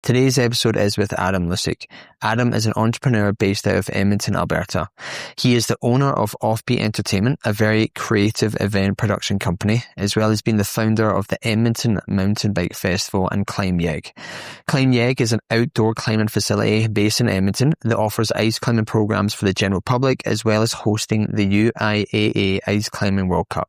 Today's episode is with Adam Luciuk. Adam is an entrepreneur based out of Edmonton, Alberta. He is the owner of Offbeat Entertainment, a very creative event production company, as well as being the founder of the Edmonton Mountain Bike Festival and Climb Yeg. Climb Yeg is an outdoor climbing facility based in Edmonton that offers ice climbing programs for the general public, as well as hosting the UIAA Ice Climbing World Cup.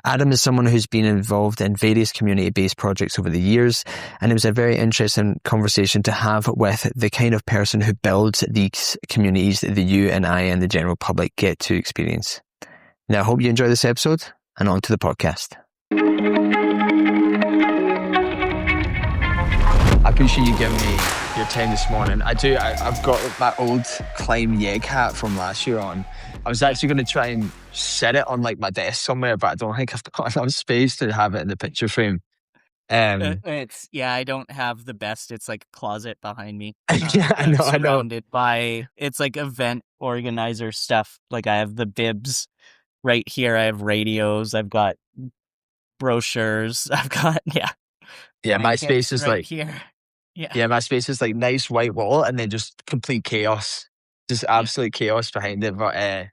Adam is someone who's been involved in various community-based projects over the years, and it was a very interesting conversation to have with the kind of person who builds these communities that you and I and the general public get to experience. Now, I hope you enjoy this episode, and on to the podcast. I appreciate you giving me your time this morning. I've got my old Climb Yeg hat from last year on. I was actually going to try and set it on my desk somewhere, but I don't think I've got enough space to have it in the picture frame. I don't have the best. It's like a closet behind me. Yeah, I know. Surrounded by, it's like event organizer stuff. Like I have the bibs right here. I have radios. I've got brochures. I've got, my space is right here. Yeah, my space is like nice white wall and then just complete chaos. Just absolute chaos behind it. But I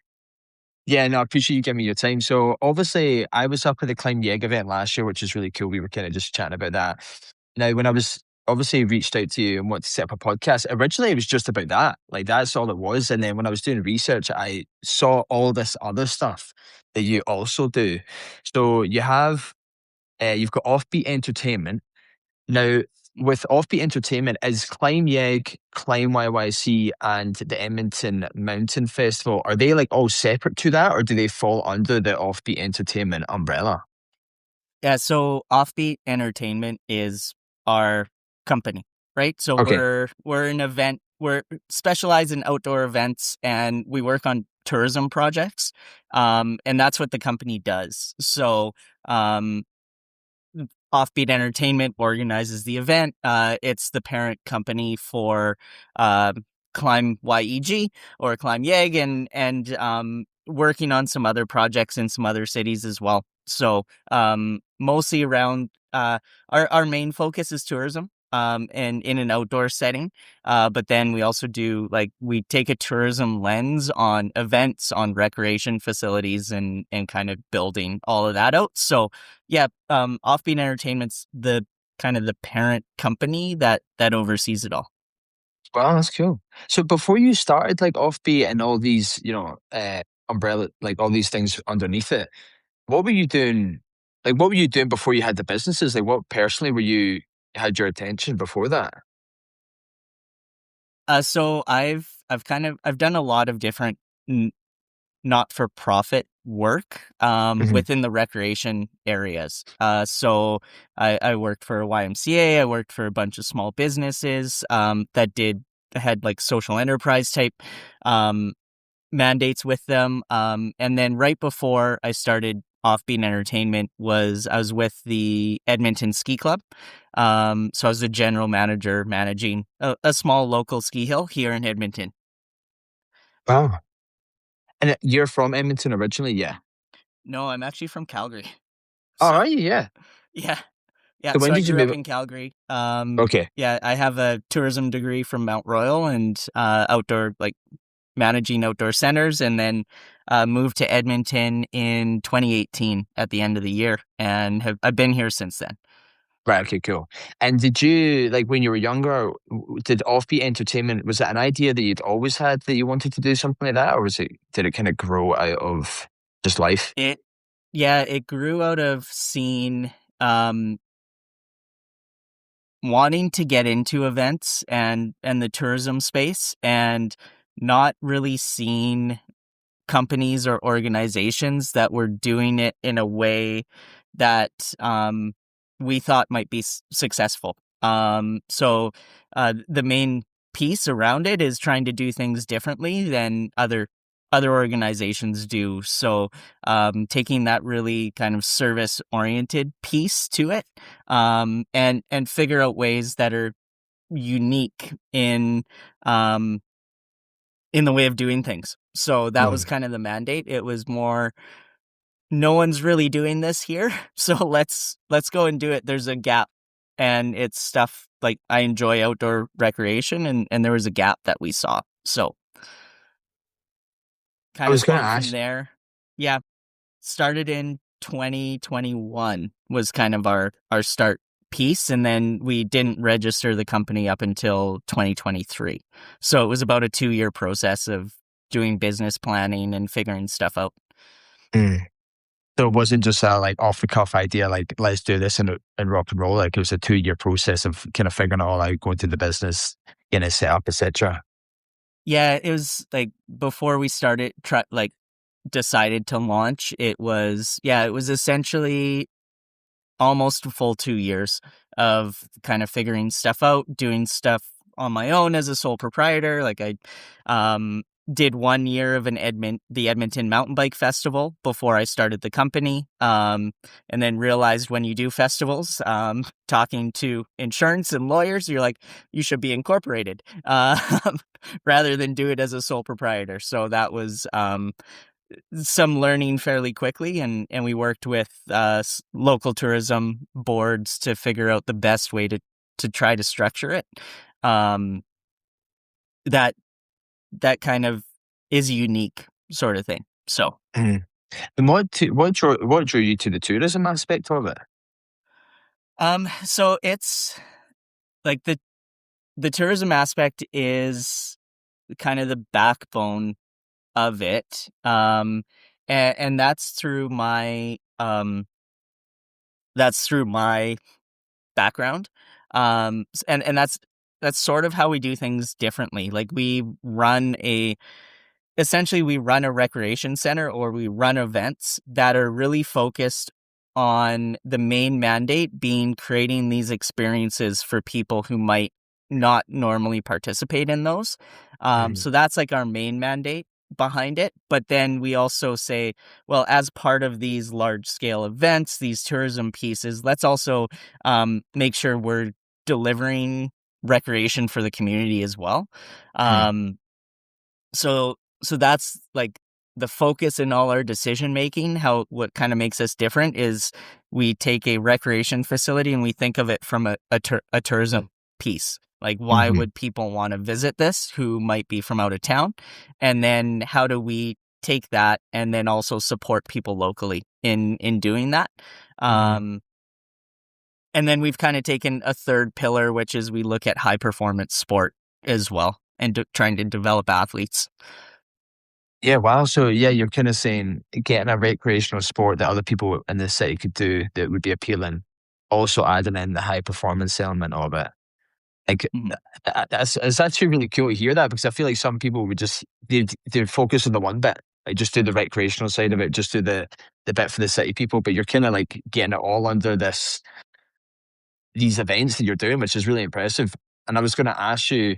appreciate you giving me your time. So obviously I was up at the Climb Yeg event last year, which is really cool. We were kind of just chatting about that. Now, when I was obviously reached out to you and wanted to set up a podcast, originally it was just about that. Like that's all it was. And then when I was doing research, I saw all this other stuff that you also do. So you have, you've got Offbeat Entertainment. Now, with Offbeat Entertainment, is Climb Yeg, Climb YYC, and the Edmonton Mountain Festival, are they like all separate to that, or do they fall under the Offbeat Entertainment umbrella? Yeah, so Offbeat Entertainment is our company, right? So Okay. we're an event, we're specialized in outdoor events, and we work on tourism projects, and that's what the company does. So Offbeat Entertainment organizes the event. It's the parent company for Climb YEG or Climb Yeg, and working on some other projects in some other cities as well. So mostly around our main focus is tourism. And in an outdoor setting. But then we also do we take a tourism lens on events, on recreation facilities and kind of building all of that out. So Offbeat Entertainment's the kind of the parent company that oversees it all. Wow, that's cool. So before you started Offbeat and all these, umbrella, all these things underneath it, what were you doing? What were you doing before you had the businesses? What personally had your attention before that? So I've done a lot of different not-for-profit work within the recreation areas. So I worked for a YMCA. I worked for a bunch of small businesses that had social enterprise type mandates with them. And then right before I started Offbeat Entertainment I was with the Edmonton Ski Club. So I was the general manager managing a small local ski hill here in Edmonton. Wow. And you're from Edmonton originally? Yeah. No, I'm actually from Calgary. Oh, are you? Yeah. Yeah. So when I did you grew up move? in Calgary. Okay. Yeah, I have a tourism degree from Mount Royal and outdoor, managing outdoor centers, and then moved to Edmonton in 2018 at the end of the year, and I've been here since then. Right. Okay, cool. And did you, when you were younger, did Offbeat Entertainment, was it an idea that you'd always had that you wanted to do something like that? Or did it kind of grow out of just life? It grew out of seeing, wanting to get into events and the tourism space, and not really seeing companies or organizations that were doing it in a way that we thought might be successful. So the main piece around it is trying to do things differently than other organizations do. So taking that really kind of service oriented piece to it, and figure out ways that are unique in the way of doing things. So that was kind of the mandate. It was more, no one's really doing this here, so let's go and do it. There's a gap, and it's stuff like I enjoy outdoor recreation, and there was a gap that we saw. So I kind of was going to sprung from ask. there. Yeah, started in 2021 was kind of our start piece, and then we didn't register the company up until 2023. So it was about a 2-year process of doing business planning and figuring stuff out. Mm. So it wasn't just a like off the cuff idea, like let's do this and rock and roll. Like it was a 2-year process of kind of figuring it all out, going to the business, getting it set up, etc. Yeah, it was like before we started like decided to launch, it was essentially almost a full 2 years of kind of figuring stuff out, doing stuff on my own as a sole proprietor. Like I did 1 year of the Edmonton Mountain Bike Festival before I started the company. And then realized when you do festivals, talking to insurance and lawyers, you're like, you should be incorporated, rather than do it as a sole proprietor. So that was, some learning fairly quickly, and we worked with local tourism boards to figure out the best way to try to structure it. Um, that that kind of is a unique sort of thing. So, Mm. And what drew you to the tourism aspect of it? so it's like the tourism aspect is kind of the backbone of it, and that's through my background. And that's sort of how we do things differently. Like we run a recreation center, or we run events that are really focused on the main mandate being creating these experiences for people who might not normally participate in those. Mm. So that's like our main mandate behind it. But then we also say, well, as part of these large scale events, these tourism pieces, let's also make sure we're delivering recreation for the community as well. Mm. Um, so that's like the focus in all our decision making. What kind of makes us different is we take a recreation facility and we think of it from a tourism piece. Like, why Mm-hmm. would people want to visit this who might be from out of town? And then how do we take that and then also support people locally in doing that? Mm-hmm. Um, and then we've kind of taken a third pillar, which is we look at high performance sport as well, and trying to develop athletes. Yeah, wow. So yeah, you're kind of saying getting a recreational sport that other people in the city could do that would be appealing, also adding in the high performance element of it. Like Mhm. it's actually really cool to hear that because I feel like some people would just they focus on the one bit, like just do the recreational side of it, just do the bit for the city people. But you're kind of like getting it all under these events that you're doing, which is really impressive. And I was going to ask you,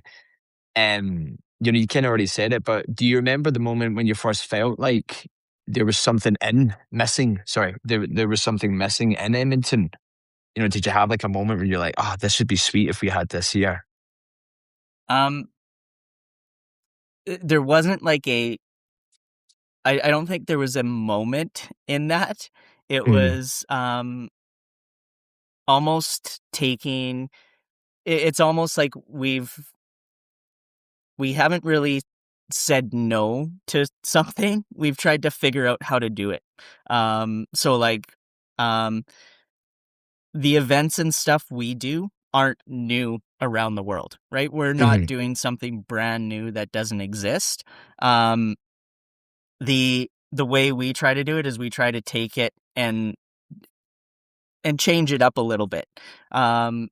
you kind of already said it, but do you remember the moment when you first felt like there was something in missing? Sorry, there was something missing in Edmonton. Did you have like a moment where you're like, oh, this would be sweet if we had this here? Um, there wasn't like I don't think there was a moment in that. It Mm, was almost it's almost like we haven't really said no to something. We've tried to figure out how to do it. So like um the events and stuff we do aren't new around the world, right? We're not mhm, doing something brand new that doesn't exist. Um the way we try to do it is we try to take it and change it up a little bit. And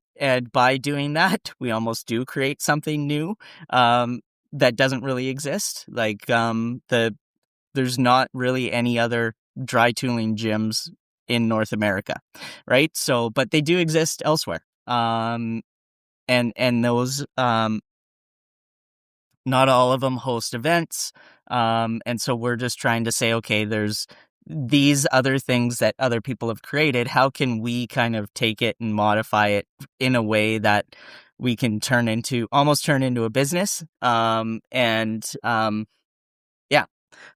by doing that, we almost do create something new that doesn't really exist. Like there's not really any other dry tooling gyms in North America, right? So, but they do exist elsewhere. And those not all of them host events. And so we're just trying to say, okay, there's these other things that other people have created. How can we kind of take it and modify it in a way that we can almost turn into a business? Yeah.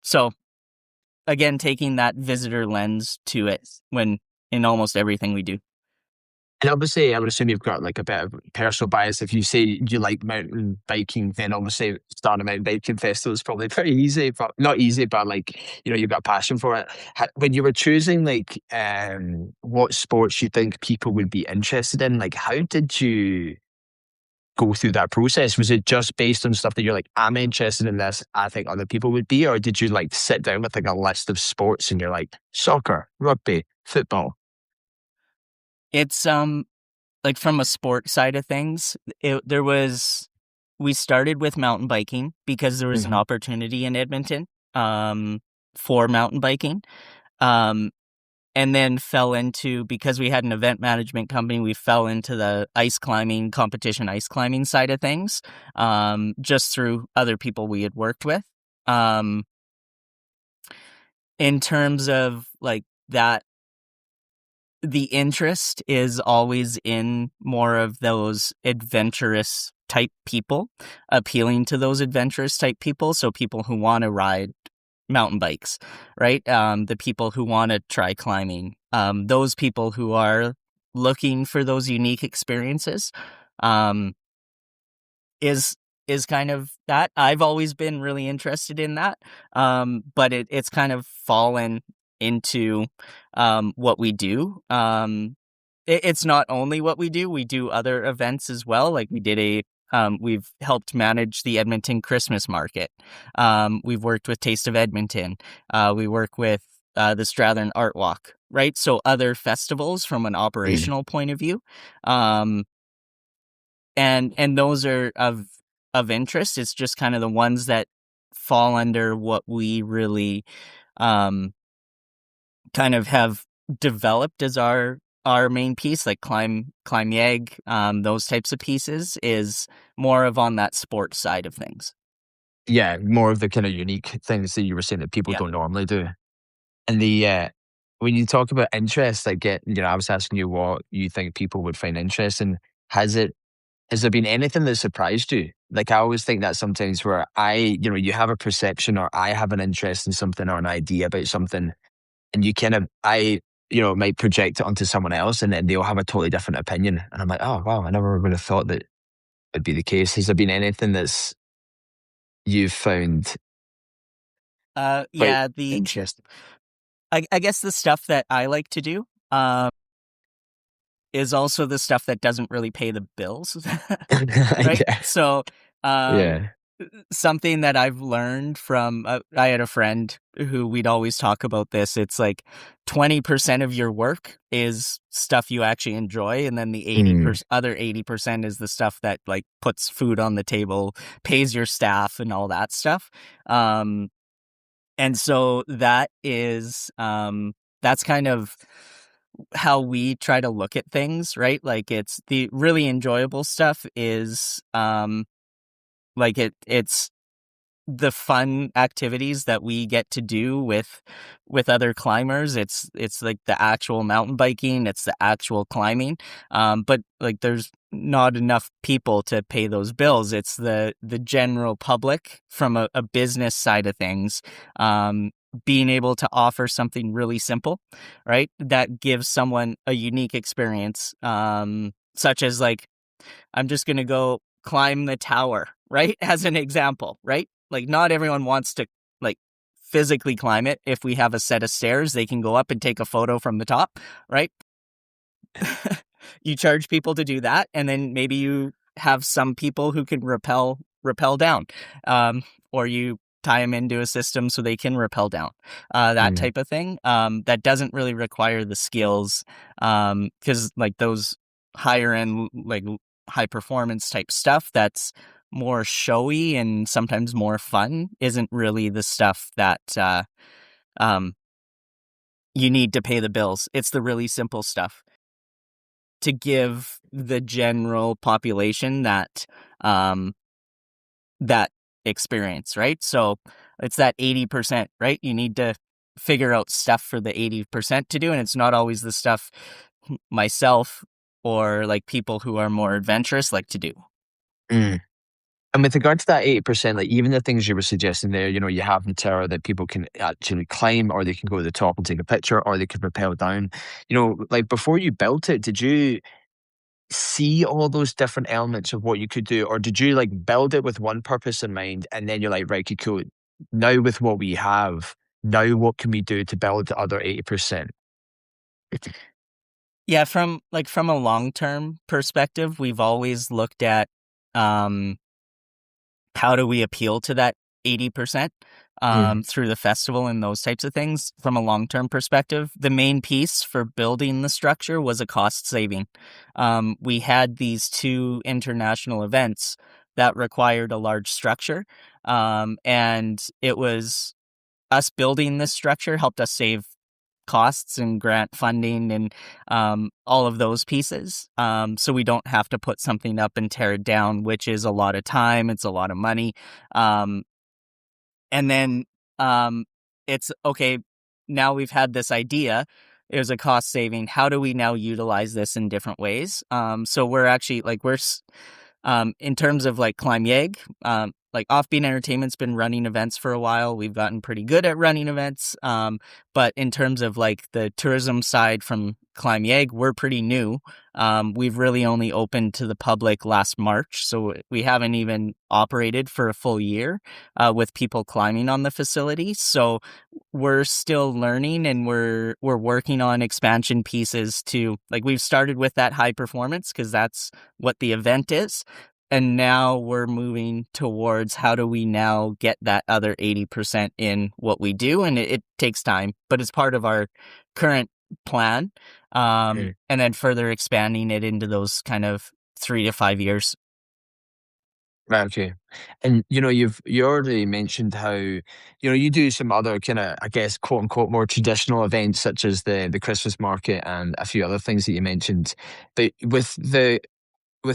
So again, taking that visitor lens to it when in almost everything we do. And obviously, I would assume you've got like a bit of personal bias. If you say you like mountain biking, then obviously starting a mountain biking festival is probably pretty easy, but not easy, but like, you've got a passion for it. When you were choosing like what sports you think people would be interested in, like how did you go through that process? Was it just based on stuff that you're like, I'm interested in this, I think other people would be, or did you like sit down with like a list of sports and you're like soccer, rugby, football? It's like from a sport side of things, we started with mountain biking because there was an Hmm. opportunity in Edmonton um for mountain biking. Um and then fell into, because we had an event management company, we fell into the ice climbing competition, ice climbing side of things, just through other people we had worked with. Um, in terms of like that, the interest is always in more of those adventurous type people, appealing to those adventurous type people. So people who want to ride mountain bikes, right? The people who want to try climbing, those people who are looking for those unique experiences, um, is is kind of that. I've always been really interested in that, but it's kind of fallen into what we do. It's not only what we do; we do other events as well. Like we've helped manage the Edmonton Christmas market. We've worked with Taste of Edmonton. We work with the Strathern Art Walk, right? So other festivals from an Mm. operational point of view. Um, and those are of interest. It's just kind of the ones that fall under what we really um kind of have developed as our main piece, like climb yeg, those types of pieces is more of on that sports side of things. Yeah, more of the kind of unique things that you were saying that people Yeah. don't normally do. And when you talk about interest, like I was asking you what you think people would find interesting. Has it, has there been anything that surprised you? Like I always think that sometimes where you have a perception or I have an interest in something or an idea about something, and you kind of, might project it onto someone else and then they'll have a totally different opinion. And I'm like, oh, wow, I never would have thought that would be the case. Has there been anything that's you've found quite Yeah, the interesting? I guess the stuff that I like to do is also the stuff that doesn't really pay the bills. Right? Yeah. So, um Yeah. something that I've learned from I had a friend who we'd always talk about this. It's like 20% of your work is stuff you actually enjoy, and then the Mm. other 80% is the stuff that like puts food on the table, pays your staff, and all that stuff. Um, and so that's kind of how we try to look at things, right? Like it's the really enjoyable stuff is like it's the fun activities that we get to do with other climbers. It's like the actual mountain biking, it's the actual climbing. But like there's not enough people to pay those bills. It's the general public from a business side of things. Being able to offer something really simple, right? That gives someone a unique experience. Such as like, I'm just going to go climb the tower, right? As an example, right? Like not everyone wants to like physically climb it. If we have a set of stairs, they can go up and take a photo from the top, right? You charge people to do that, and then maybe you have some people who can rappel down, or you tie them into a system so they can rappel down, that Mm. type of thing. That doesn't really require the skills, because like those higher end, like high performance type stuff that's more showy and sometimes more fun isn't really the stuff that um, you need to pay the bills. It's the really simple stuff to give the general population um that experience, right? So it's that 80%, right? You need to figure out stuff for the 80% to do, and it's not always the stuff myself or like people who are more adventurous like to do. Mm. And with regard to that 80%, like even the things you were suggesting there, you have the tower that people can actually climb, or they can go to the top and take a picture, or they can rappel down. Like before you built it, did you? see all those different elements of what you could do, or did you like build it with one purpose in mind, and then you're like, right, okay, cool. Now with what we have, now what can we do to build the other 80%? Yeah, from a long-term perspective, we've always looked at, um, how do we appeal to that 80%, Mm, through the festival and those types of things from a long-term perspective. The main piece for building the structure was a cost saving. We had these 2 international events that required a large structure, and it was us building this structure helped us save costs and grant funding and all of those pieces. So we don't have to put something up and tear it down, which is a lot of time. It's a lot of money. Um, and then um, it's okay. Now we've had this idea. It was a cost saving. How do we now utilize this in different ways? So we're actually like in terms of like Climb Yeg, like Offbeat Entertainment's been running events for a while. We've gotten pretty good at running events. But in terms of like the tourism side from Climb Yeg, we're pretty new. We've really only opened to the public last March, so we haven't even operated for a full year with people climbing on the facility. So we're still learning, and we're working on expansion pieces to like we've started with that high performance because that's what the event is. And now we're moving towards how do we now get that other 80% in what we do. And it takes time, but it's part of our current plan. mm. And then further expanding it into those kind of 3 to 5 years. Right, okay. And you already mentioned how, you do some other kind of, I guess, quote unquote, more traditional events such as the Christmas market and a few other things that you mentioned. But with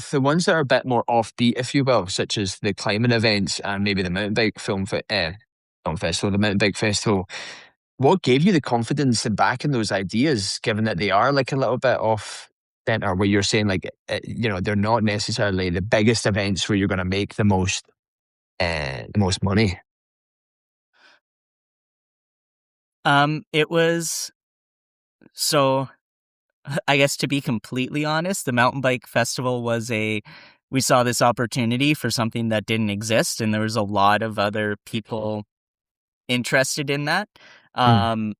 the ones that are a bit more offbeat, if you will, such as the climbing events and maybe the mountain bike film festival, the mountain bike festival, what gave you the confidence in backing those ideas, given that they are like a little bit off center, where you're saying like, they're not necessarily the biggest events where you're going to make the most money. It was so I guess to be completely honest, the mountain bike festival we saw this opportunity for something that didn't exist, and there was a lot of other people interested in that. Mm, Um,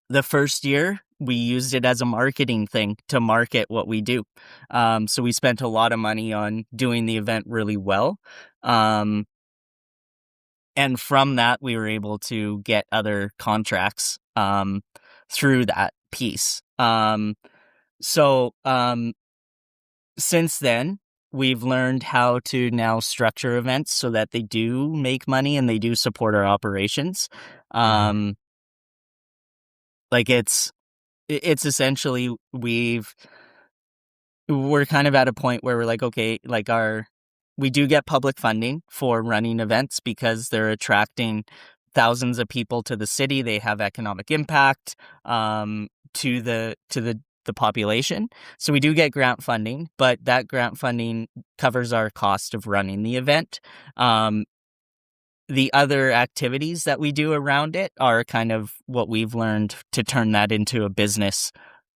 the first year, we used it as a marketing thing to market what we do. So we spent a lot of money on doing the event really well. Um, and from that, we were able to get other contracts through that piece. So since then, we've learned how to now structure events so that they do make money and they do support our operations. mhm. Um, like it's essentially we're kind of at a point where we're like, okay, like we do get public funding for running events because they're attracting thousands of people to the city. They have economic impact to the population. So we do get grant funding, but that grant funding covers our cost of running the event. Um, the other activities that we do around it are kind of what we've learned to turn that into a business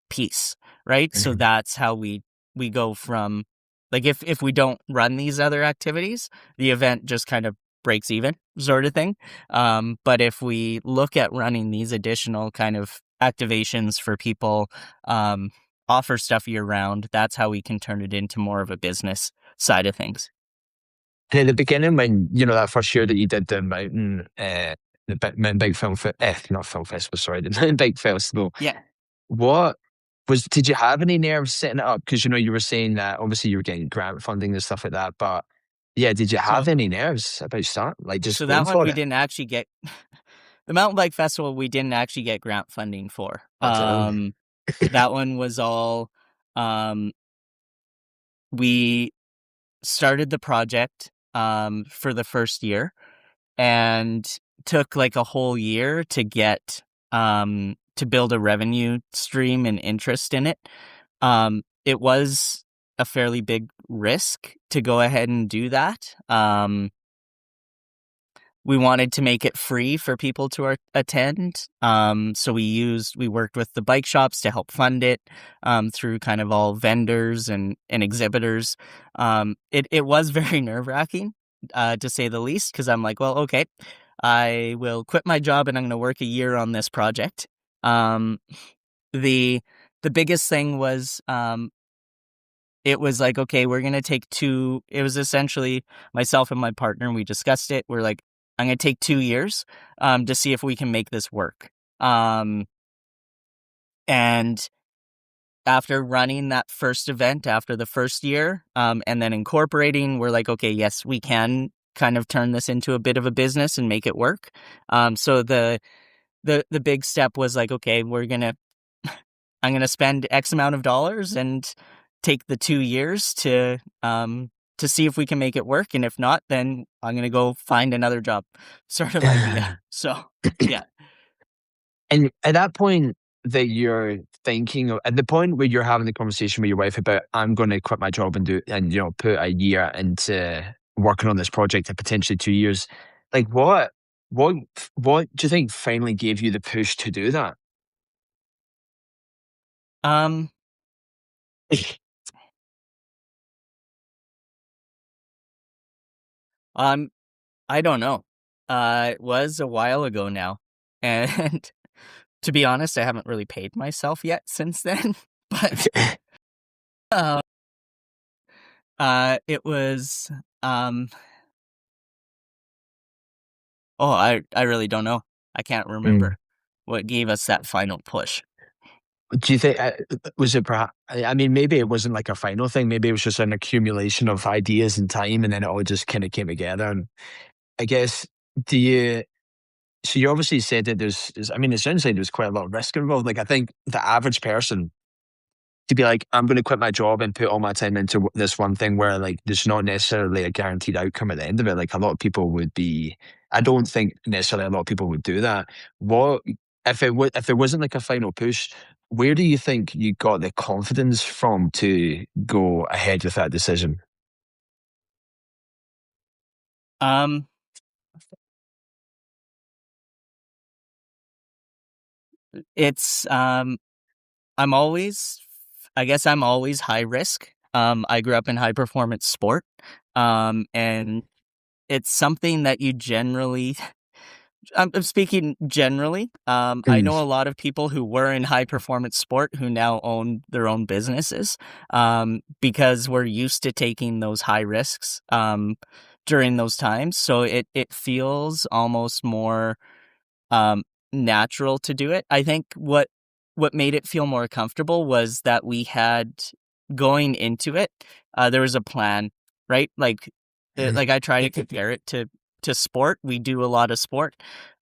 piece, right? So Mhm. that's how we go from like if we don't run these other activities, the event just kind of breaks even sort of thing. But if we look at running these additional kind of activations for people, um, offer stuff year round, that's how we can turn it into more of a business side of things. And at the beginning, when that first year that you did mountain bike not film festival, sorry, the mountain bike festival, Yeah. what did you have any nerves setting it up? Because you were saying that obviously you were getting grant funding and stuff like that, but yeah, did you So have any nerves about like just so going that one for we it? didn't actually get the mountain bike festival we didn't actually get grant funding for. I don't know. That one was all um we started the project for the first year and took like a whole year to get to build a revenue stream and interest in it. It was a fairly big risk to go ahead and do that. we wanted to make it free for people to attend. So we worked with the bike shops to help fund it, through kind of all vendors and exhibitors. It was very nerve-wracking, to say the least, because I'm like, well, okay, I will quit my job and I'm going to work a year on this project. Um, the the biggest thing was, it was like, okay, we're going to take it was essentially myself and my partner. We discussed it. We're like, I'm going to take 2 years, to see if we can make this work. And after running that first event after the first year, and then incorporating, we're like, okay, yes, we can kind of turn this into a bit of a business and make it work. So the big step was like, okay, I'm gonna spend X amount of dollars and take the 2 years to see if we can make it work, and if not, then I'm gonna go find another job, sort of idea. So yeah. And at that point that you're thinking of, at the point where you're having the conversation with your wife about, I'm going to quit my job and put a year into working on this project and potentially 2 years, like what, what do you think finally gave you the push to do that? Um, um, I don't know. It was a while ago now, and to be honest, I haven't really paid myself yet since then. But uh, it was oh, I really don't know. I can't Mm. remember what gave us that final push. Do you think, was it perhaps, I mean, maybe it wasn't like a final thing. Maybe it was just an accumulation of ideas and time, and then it all just kind of came together. And I guess, do you, so you obviously said that I mean, it sounds like there's quite a lot of risk involved. Like, I think the average person to be like, I'm going to quit my job and put all my time into this one thing where like there's not necessarily a guaranteed outcome at the end of it. Like a lot of people would be, I don't think necessarily a lot of people would do that. What if there wasn't like a final push? Where do you think you got the confidence from to go ahead with that decision? Um, it's I'm always, I guess I'm always high risk. I grew up in high performance sport, and it's something that you generally. I'm speaking generally. I Mm. know a lot of people who were in high performance sport who now own their own businesses, because we're used to taking those high risks, during those times. So it feels almost more, um, natural to do it. I think what made it feel more comfortable was that we had, going into it, there was a plan, right? Like I try to compare it to sport. We do a lot of sport.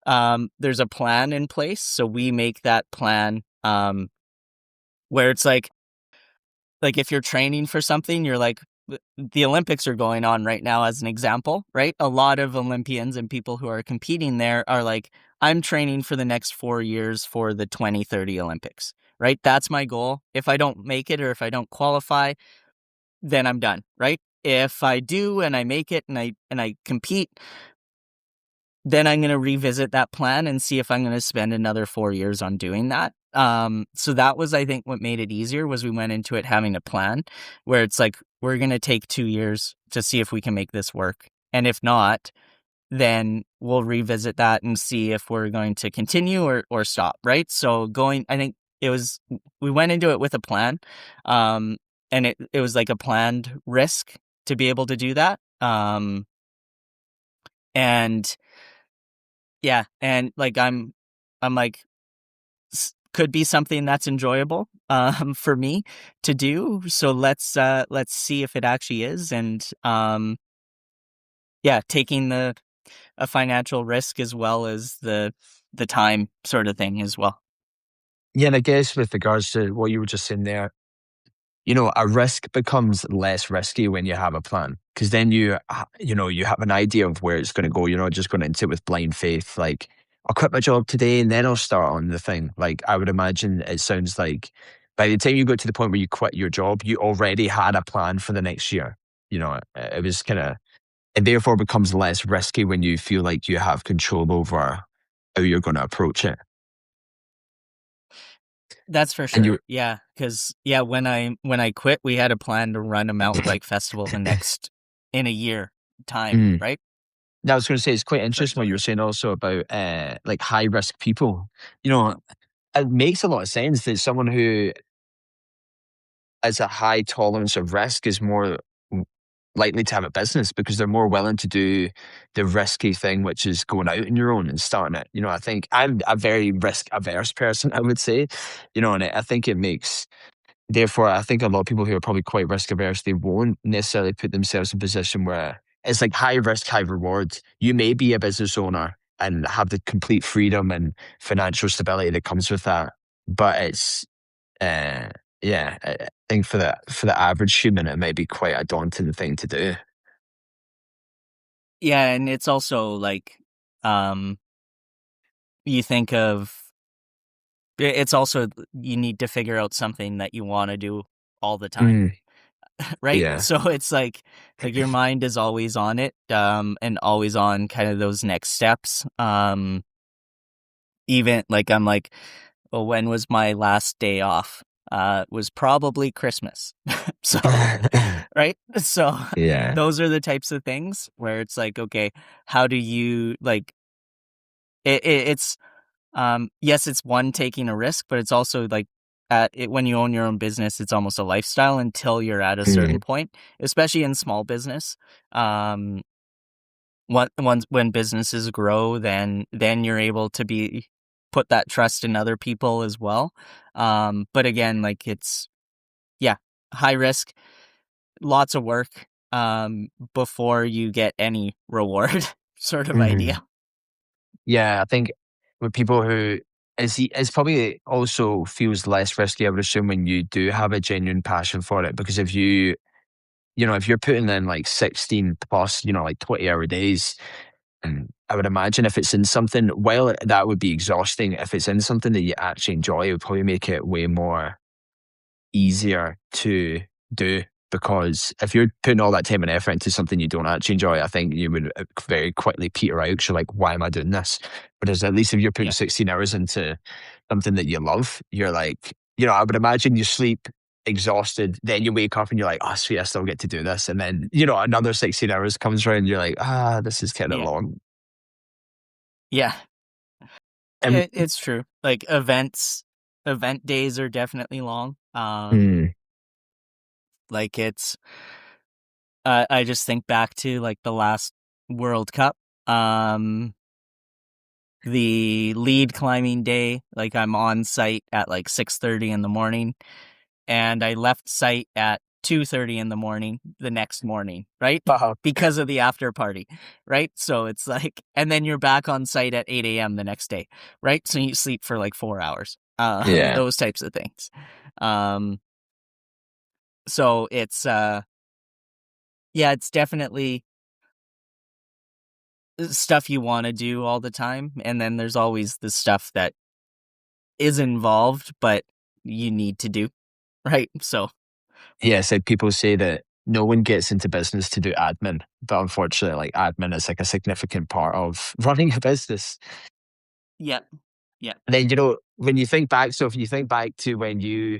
There's a plan in place, so we make that plan, where it's like if you're training for something, you're like, the Olympics are going on right now as an example, right? A lot of Olympians and people who are competing there are like, I'm training for the next 4 years for the 2030 Olympics, right? That's my goal. If I don't make it or if I don't qualify, then I'm done, right? If I do and I make it and I compete, then I'm going to revisit that plan and see if I'm going to spend another 4 years on doing that. So that was, I think, what made it easier was we went into it having a plan where it's like, we're going to take 2 years to see if we can make this work. And if not, then we'll revisit that and see if we're going to continue or stop. Right. So I think we went into it with a plan. And it was like a planned risk to be able to do that. And yeah, and like I'm like, could be something that's enjoyable, for me to do. So let's see if it actually is, and yeah, taking a financial risk as well as the time sort of thing as well. Yeah, and I guess with regards to what you were just saying there, a risk becomes less risky when you have a plan because then you have an idea of where it's going to go. You're not just going into it with blind faith. Like, I'll quit my job today and then I'll start on the thing. Like, I would imagine it sounds like by the time you got to the point where you quit your job, you already had a plan for the next year. It was kind of it therefore becomes less risky when you feel like you have control over how you're going to approach it. That's for And sure. you, Yeah, because when I quit, we had a plan to run a mountain bike festival in a year time, mm. right? Now, I was going to say it's quite Sorry, interesting go what you were ahead. saying also about like high risk people. You know, it makes a lot of sense that someone who has a high tolerance of risk is more likely to have a business because they're more willing to do the risky thing, which is going out on your own and starting it. You know, I think I'm a very risk averse person, I would say, you know, and I think it makes, therefore, I think a lot of people who are probably quite risk averse, they won't necessarily put themselves in a position where it's like high risk, high reward. You may be a business owner and have the complete freedom and financial stability that comes with that, but it's uh, yeah, I think for the average human, it might be quite a daunting thing to do. Yeah, and it's also like, um, you think of it's also you need to figure out something that you want to do all the time, Mm, right? yeah. So it's like your mind is always on it, and always on kind of those next steps. Even like I'm like, well, when was my last day off? It was probably Christmas. So, right? So Yeah. those are the types of things where it's like, okay, how do you like it's yes, it's one taking a risk, but it's also like when you own your own business, it's almost a lifestyle until you're at a certain Mm, point, especially in small business. Um, when businesses grow, then you're able to be put that trust in other people as well. But again, like it's yeah, high risk, lots of work before you get any reward sort of mhm. idea. Yeah, I think with people who it's probably also feels less risky, I would assume, when you do have a genuine passion for it. Because if you know, if you're putting in like 16 plus, you know, like 20-hour days, and I would imagine if it's in something, while that would be exhausting, if it's in something that you actually enjoy, it would probably make it way more easier to do, because if you're putting all that time and effort into something you don't actually enjoy, I think you would very quickly peter out because you're like, why am I doing this? Whereas at least if you're putting Yeah, 16 hours into something that you love, you're like, you know, I would imagine you sleep exhausted, then you wake up and you're like, oh, sweet, I still get to do this. And then, you know, another 16 hours comes around, you're like, this is kind of yeah, long. yeah. And It's true. Like event days are definitely long. mm, Like it's I just think back to like the last World Cup. Um the lead climbing day, like I'm on site at like 6:30 in the morning and I left site at 2:30 in the morning the next morning, right? uh, Because of the after party, right? So it's like and then you're back on site at 8 a.m. the next day, right? So you sleep for like 4 hours. yeah, Those types of things. Um so it's yeah, it's definitely stuff you want to do all the time, and then there's always the stuff that is involved but you need to do, right? So yeah. So people say that no one gets into business to do admin, but unfortunately, like admin is like a significant part of running a business. yeah, yeah. And then, you know, when you think back, so if you think back to when you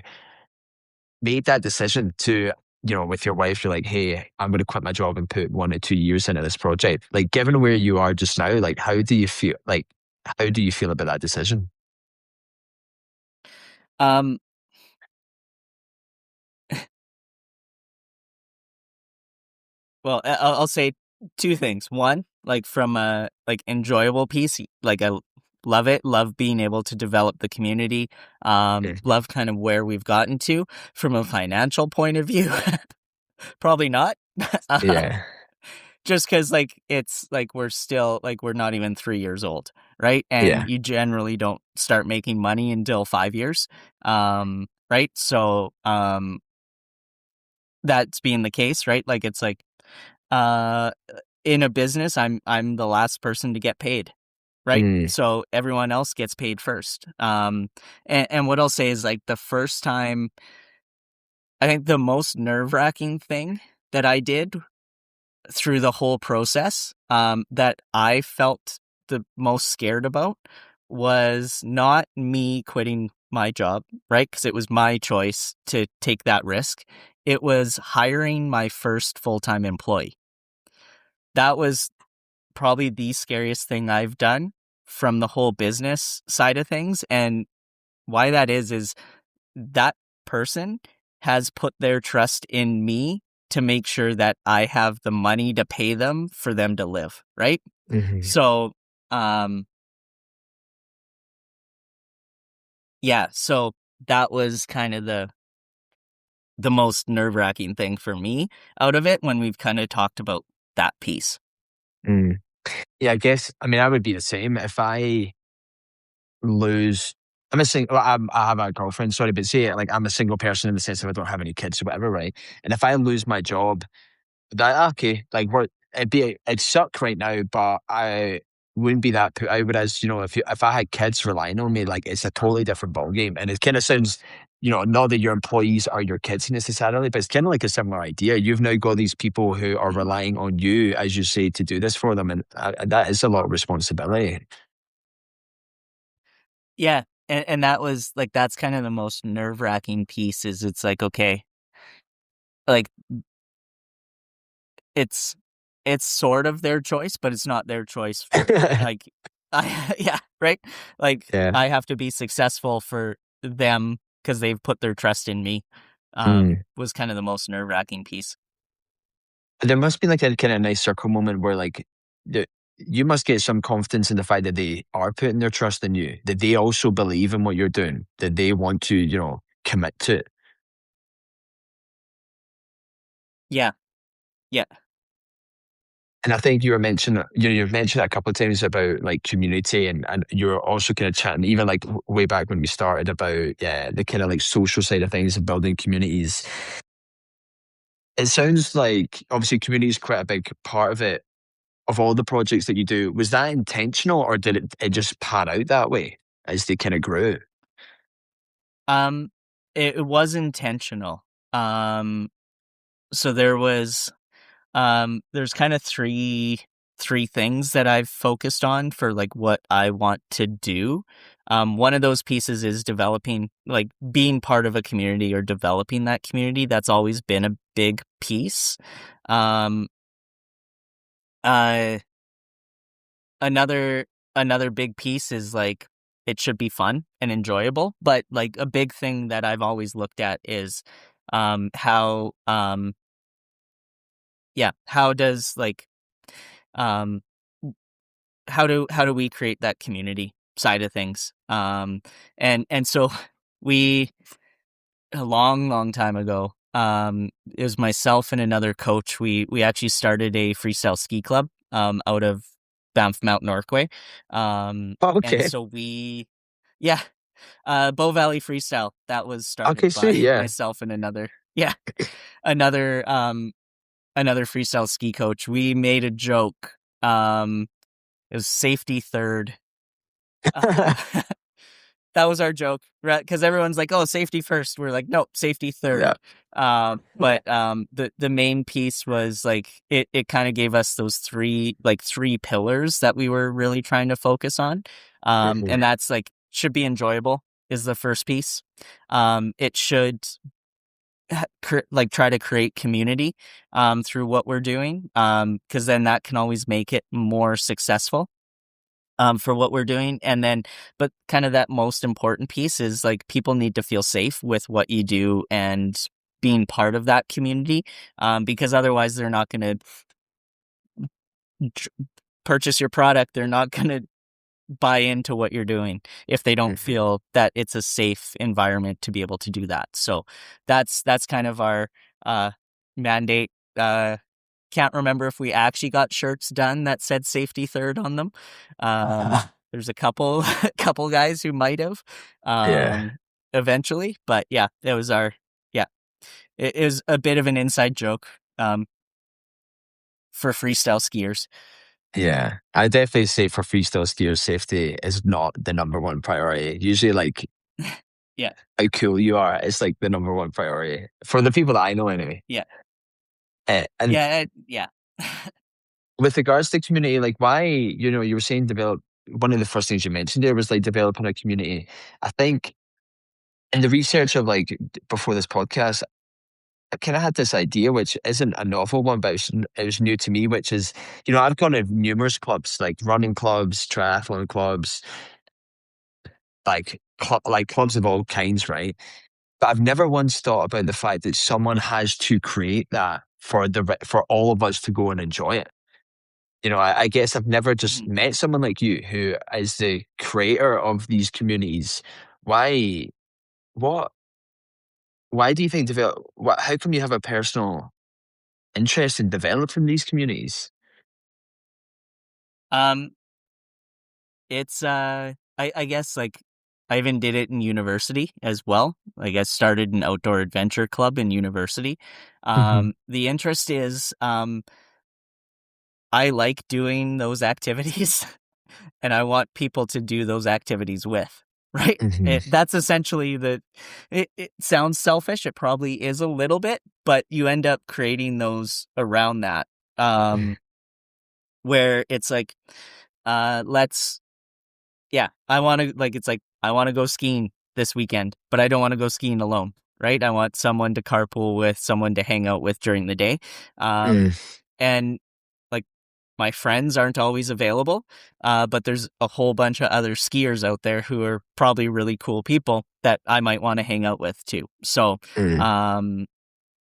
made that decision to, you know, with your wife, you're like, hey, I'm going to quit my job and put 1 to 2 years into this project. Like, given where you are just now, like, how do you feel? Like, how do you feel about that decision? Um well, I'll say two things. One, like from a like enjoyable piece, like love it, love being able to develop the community, Mm. love kind of where we've gotten to. From a financial point of view, probably not. Yeah. Just because like it's like we're still like we're not even 3 years old, right? And Yeah. you generally don't start making money until 5 years, right? So that's being the case, right? Like it's like uh in a business, I'm the last person to get paid, right? Mm. So everyone else gets paid first. And what I'll say is like the first time, I think the most nerve wracking thing that I did through the whole process, that I felt the most scared about was not me quitting my job, right? Because it was my choice to take that risk. It was hiring my first full-time employee. That was probably the scariest thing I've done from the whole business side of things. And why that is that person has put their trust in me to make sure that I have the money to pay them for them to live, right? Mhm. So, um, yeah, so that was kind of the most nerve-wracking thing for me out of it when we've kind of talked about that piece. Mm. Yeah, I guess, I mean, I would be the same if I lose. I'm a single. I have a girlfriend. Sorry, but say like I'm a single person in the sense of I don't have any kids or whatever, right? And if I lose my job, that okay, like what it'd suck right now, but I wouldn't be that put out. Whereas, if I had kids relying on me, like it's a totally different ballgame. And it kind of sounds, not that your employees are your kids necessarily, but it's kind of like a similar idea. You've now got these people who are relying on you, as you say, to do this for them, and that is a lot of responsibility. Yeah, and that was like that's kind of the most nerve-wracking piece is it's like, okay, like it's it's sort of their choice, but it's not their choice for like I yeah, right? Like Yeah. I have to be successful for them because they've put their trust in me. Mm. Was kind of the most nerve-wracking piece. There must be like a kind of nice circle moment where like the, you must get some confidence in the fact that they are putting their trust in you, that they also believe in what you're doing, that they want to, commit to it. Yeah, yeah. And I think you were mentioning, you've mentioned that a couple of times about like community, and you were also kind of chatting, even like way back when we started about, yeah, the kind of like social side of things and building communities. It sounds like obviously community is quite a big part of it. Of all the projects that you do, was that intentional or did it just pan out that way as they kind of grew? Um, it was intentional. Um, so there's kind of three things that I've focused on for like what I want to do. One of those pieces is developing, like being part of a community or developing that community. That's always been a big piece. Um, uh, another another big piece is like it should be fun and enjoyable. But like a big thing that I've always looked at is how how does like um how do we create that community side of things? And so we a long time ago, it was myself and another coach. We actually started a freestyle ski club out of Banff Mount Norquay. Oh, And okay. so yeah, Bow Valley Freestyle. That was Okay, started by sweet. Yeah. myself and yeah, another another freestyle ski coach. We made a joke. It was safety third. Um, that was our joke, right? Because everyone's like, "Oh, safety first." We're like, "Nope, safety Yeah. third." But the main piece was like it kind of gave us those three pillars that we were really trying to focus on, Mhm. and that's like should be enjoyable is the first piece. It should like try to create community through what we're doing, because then that can always make it more successful for what we're doing. And then, but kind of that most important piece is like people need to feel safe with what you do and being part of that community, because otherwise they're not going to tr- purchase your product. They're not going to buy into what you're doing if they don't Mhm. feel that it's a safe environment to be able to do that. So that's kind of our uh, mandate. Can't remember if we actually got shirts done that said safety third on them. There's a couple couple guys who might have Yeah. eventually, but yeah, it was our yeah. It was a bit of an inside joke for freestyle skiers. Yeah. I definitely say for freestyle skiers, safety is not the number one priority. Usually, like Yeah, how cool you are, it's like the number one priority for the people that I know anyway. yeah, And yeah. With regards to community, like why, you were saying develop, one of the first things you mentioned there was like developing a community. I think in the research of like before this podcast, I kind of had this idea, which isn't a novel one, but it was new to me, which is, I've gone to numerous clubs, like running clubs, triathlon clubs, like clubs of all kinds, right? But I've never once thought about the fact that someone has to create that for all of us to go and enjoy it. I guess I've never just Mhm. met someone like you who is the creator of these communities. Why? What? Why do you think develop? How come you have a personal interest in developing these communities? Um, it's I guess like I even did it in university as well. Like I started an outdoor adventure club in university. Hmm. The interest is I like doing those activities and I want people to do those activities with, right? Hmm. That's essentially it sounds selfish. It probably is a little bit, but you end up creating those around that. Um, where it's like, let's, yeah, I want to, like, it's like, I want to go skiing this weekend, but I don't want to go skiing alone, right? I want someone to carpool with, someone to hang out with during the day. Um, and like, my friends aren't always available, but there's a whole bunch of other skiers out there who are probably really cool people that I might want to hang out with too. So, um,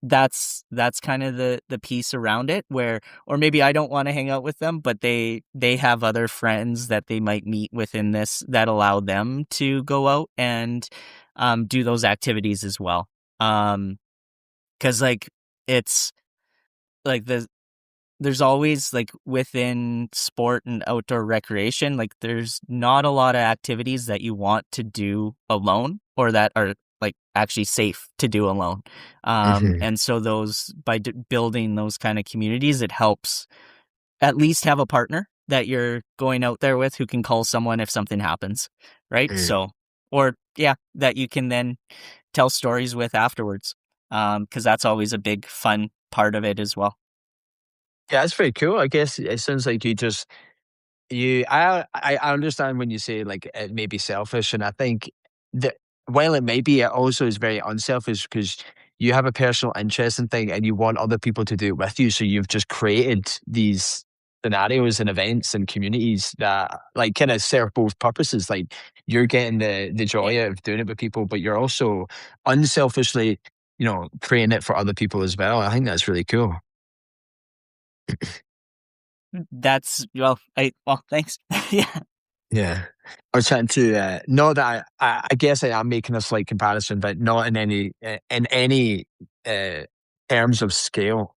that's kind of the piece around it where, or maybe I don't want to hang out with them, but they have other friends that they might meet within this that allow them to go out and do those activities as well. Because like it's like there's always like within sport and outdoor recreation, like there's not a lot of activities that you want to do alone or that are like actually safe to do alone. Hmm. And so those by building those kind of communities, it helps at least have a partner that you're going out there with who can call someone if something happens, right? So, or yeah, that you can then tell stories with afterwards. Because that's always a big fun part of it as well. Yeah, that's very cool. I guess it sounds like I understand when you say like it may be selfish, and I think that while it may be, it also is very unselfish because you have a personal interest in thing and you want other people to do it with you. So you've just created these scenarios and events and communities that like kind of serve both purposes. Like you're getting the Yeah. joy of doing it with people, but you're also unselfishly, creating it for other people as well. I think that's really cool. That's well, thanks. Yeah. Yeah. I was trying to, not that I guess I am making a slight comparison, but not in any uh, terms of scale.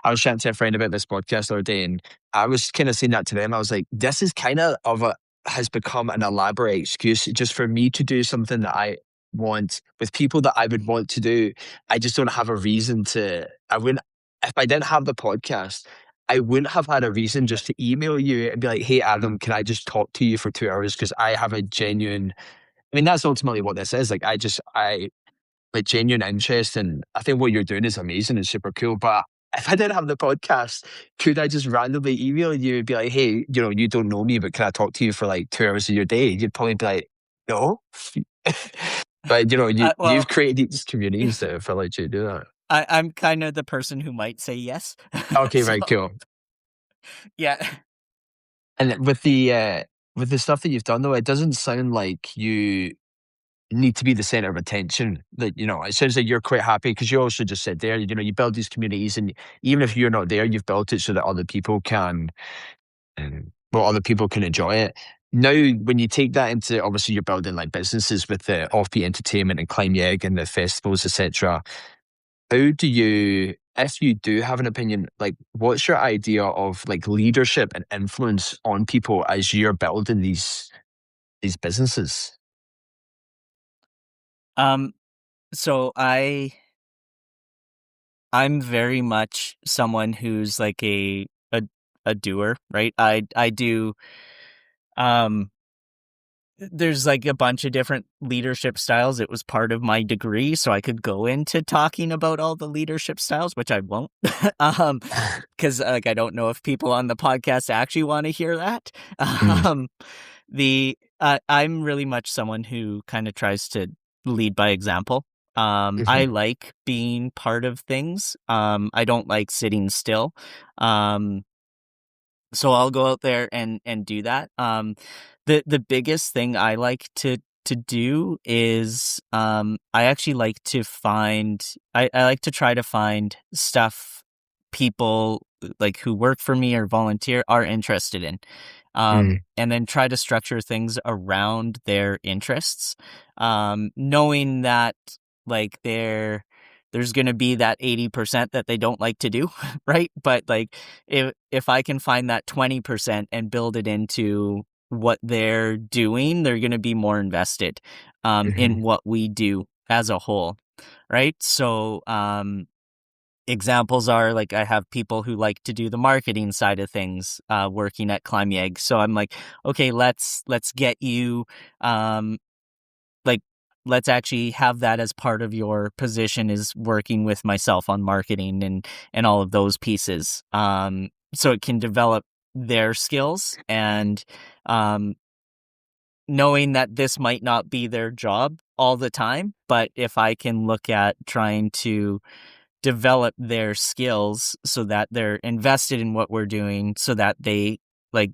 I was chatting to a friend about this podcast the other day, and I was kind of saying that to them. I was like, this is kind of a has become an elaborate excuse just for me to do something that I want with people that I would want to do. I just don't have a reason to. I wouldn't if I didn't have the podcast. I wouldn't have had a reason just to email you and be like, "Hey, Adam, can I just talk to you for 2 hours?" Because I have a genuine. I mean, that's ultimately what this is. Like, I like genuine interest, and I think what you're doing is amazing and super cool. But if I didn't have the podcast, could I just randomly email you and be like, "Hey, you don't know me, but can I talk to you for like 2 hours of your day?" You'd probably be like, "No." But you've Well, created these communities that have allowed you to do that. I'm kind of the person who might say yes. Okay, So very cool. yeah. And with the stuff that you've done though, it doesn't sound like you need to be the center of attention. That it sounds like you're quite happy because you also just said there, you build these communities, and even if you're not there, you've built it so that other people can, other people can enjoy it. Now, when you take that into obviously you're building like businesses with the offbeat entertainment and Climb Yeg and the festivals, etc. How do you, if you do have an opinion, like what's your idea of like leadership and influence on people as you're building these businesses? Um, so I'm very much someone who's like a doer, right? I do um there's like a bunch of different leadership styles. It was part of my degree, so I could go into talking about all the leadership styles, which I won't. um, because like I don't know if people on the podcast actually want to hear that. Mm, Um, the I'm really much someone who kind of tries to lead by example. I mhm, like being part of things. I don't like sitting still. Um, so I'll go out there and do that. The biggest thing I like to do is I actually like to find I like to try to find stuff people like who work for me or volunteer are interested in. mm, And then try to structure things around their interests. Knowing that like there's going to be that 80% that they don't like to do, right? But like if I can find that 20% and build it into what they're doing, they're going to be more invested mhm, in what we do as a whole, right? So examples are like I have people who like to do the marketing side of things working at Climb Yeg. So I'm like, okay, let's get you um like let's actually have that as part of your position is working with myself on marketing and all of those pieces so it can develop their skills and um knowing that this might not be their job all the time, but if I can look at trying to develop their skills so that they're invested in what we're doing so that they like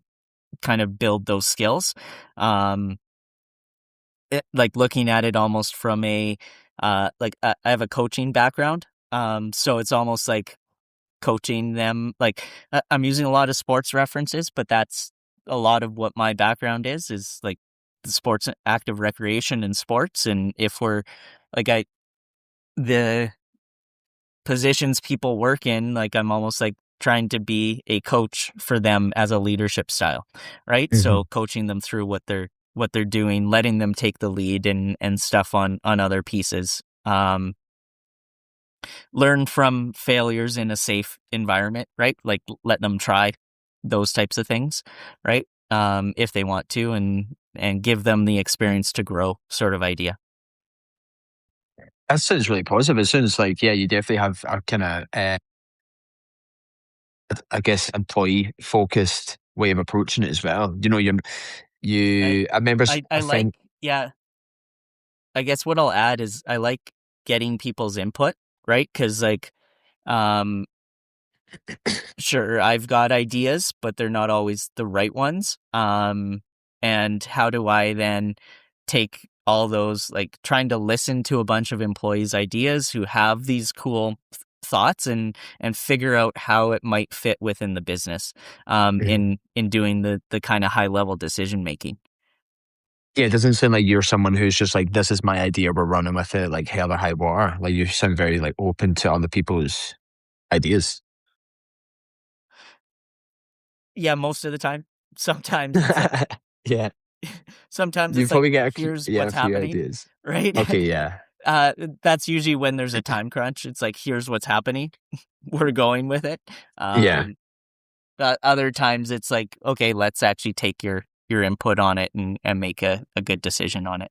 kind of build those skills um like looking at it almost from a I have a coaching background, so it's almost like coaching them. Like I'm using a lot of sports references, but that's a lot of what my background is like the sports, active recreation, and sports. And if we're like the positions people work in, like I'm almost like trying to be a coach for them as a leadership style, right? So mhm. coaching them through what they're doing, letting them take the lead and stuff on other pieces. Learn from failures in a safe environment, right? Like let them try those types of things, right? If they want to, and give them the experience to grow, sort of idea. That sounds really positive. It sounds like, yeah, you definitely have a kind of, I guess, employee focused way of approaching it as well. You know, I I remember I a like, friend. yeah. I guess what I'll add is I like getting people's input, right? Because like um sure, I've got ideas, but they're not always the right ones. And how do I then take all those, like trying to listen to a bunch of employees' ideas who have these cool thoughts and figure out how it might fit within the business Mhm. in doing the kind of high level decision making. Yeah, it doesn't sound like you're someone who's just like, this is my idea, we're running with it, like hell or high water. Like you sound very like open to other people's ideas. Yeah, most of the time. Sometimes it's like Yeah, sometimes you it's like probably get here's yeah, a what's few happening, ideas. right? Okay, yeah. Uh, that's usually when there's a time crunch. It's like, here's what's happening. We're going with it. Yeah. Um, other times it's like, okay, let's actually take your input on it and make a good decision on it.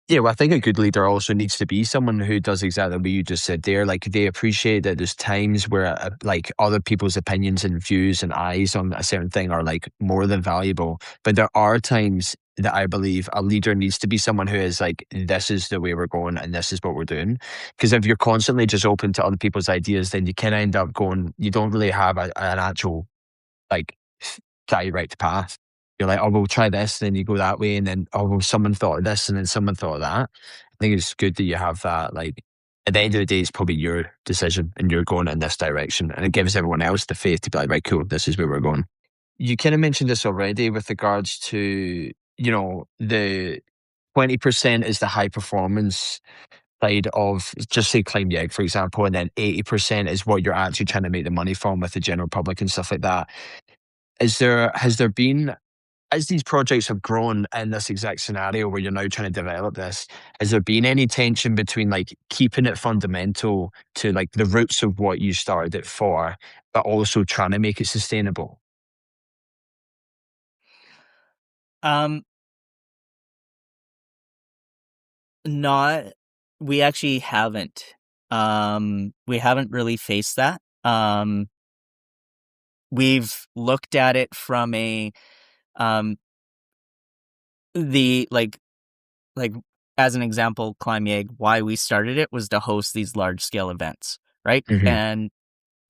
Yeah, well, I think a good leader also needs to be someone who does exactly what you just said there. Like they appreciate that there's times where like other people's opinions and views and eyes on a certain thing are like more than valuable. But there are times that I believe a leader needs to be someone who is like, this is the way we're going and this is what we're doing. Because if you're constantly just open to other people's ideas, then you can end up going, you don't really have an actual like direct path. You're like, oh, we'll try this, then you go that way, and then oh, well, someone thought of this, and then someone thought of that. I think it's good that you have that. Like at the end of the day, it's probably your decision, and you're going in this direction, and it gives everyone else the faith to be like, right, cool, this is where we're going. You kind of mentioned this already with regards to the 20% is the high performance side of just say Climb Yeg, for example, and then 80% is what you're actually trying to make the money from with the general public and stuff like that. Has there been, as these projects have grown in this exact scenario where you're now trying to develop this, has there been any tension between like keeping it fundamental to like the roots of what you started it for, but also trying to make it sustainable? Um, Not we actually haven't. We haven't really faced that. We've looked at it from a um the like as an example, Climb Yeg, why we started it was to host these large scale events, right? Hmm.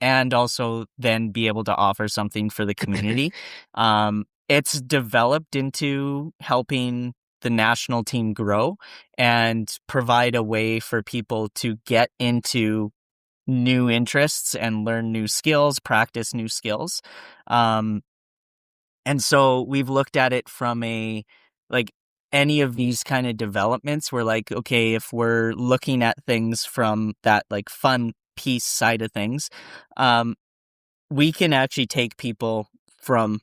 And also then be able to offer something for the community. It's developed into helping the national team grow and provide a way for people to get into new interests and learn new skills, practice new skills. Um, and so we've looked at it from a like any of these kind of developments. We're like, okay, if we're looking at things from that like fun piece side of things, um, we can actually take people from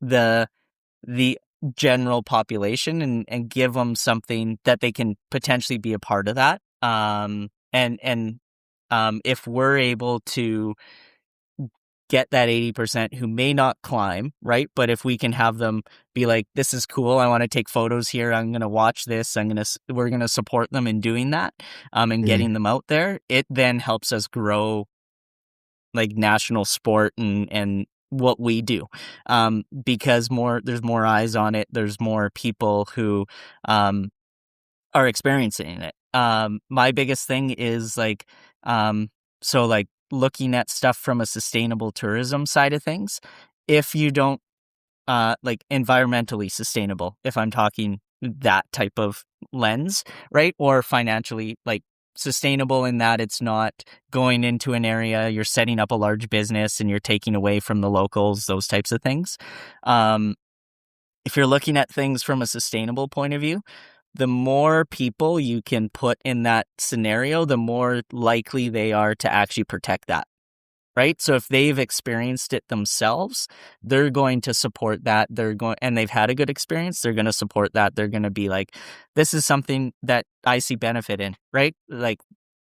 the the general population and give them something that they can potentially be a part of that. And if we're able to get that 80% who may not climb, right? But if we can have them be like, this is cool. I want to take photos here. I'm going to watch this. We're going to support them in doing that, and Mm. getting them out there. It then helps us grow like national sport and what we do. Because there's more eyes on it. There's more people who, are experiencing it. My biggest thing is like, so like looking at stuff from a sustainable tourism side of things. If you don't, like environmentally sustainable, if I'm talking that type of lens, right? Or financially like sustainable in that it's not going into an area, you're setting up a large business and you're taking away from the locals, those types of things. Um, if you're looking at things from a sustainable point of view, the more people you can put in that scenario, the more likely they are to actually protect that. Right? So if they've experienced it themselves, they're going to support that. And they've had a good experience, they're going to support that. They're going to be like, this is something that I see benefit in, right? Like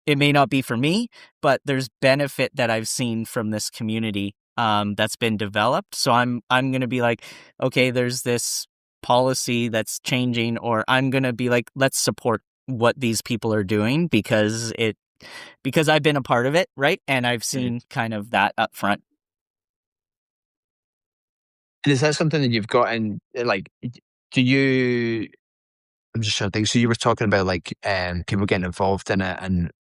it may not be for me, but there's benefit that I've seen from this community that's been developed. So I'm going to be like, okay, there's this policy that's changing, or I'm going to be like, let's support what these people are doing because I've been a part of it, right? And I've Mm. seen kind of that up front. And is that something that you've got in, like, do you, I'm just trying to think. So you were talking about like people getting involved in it and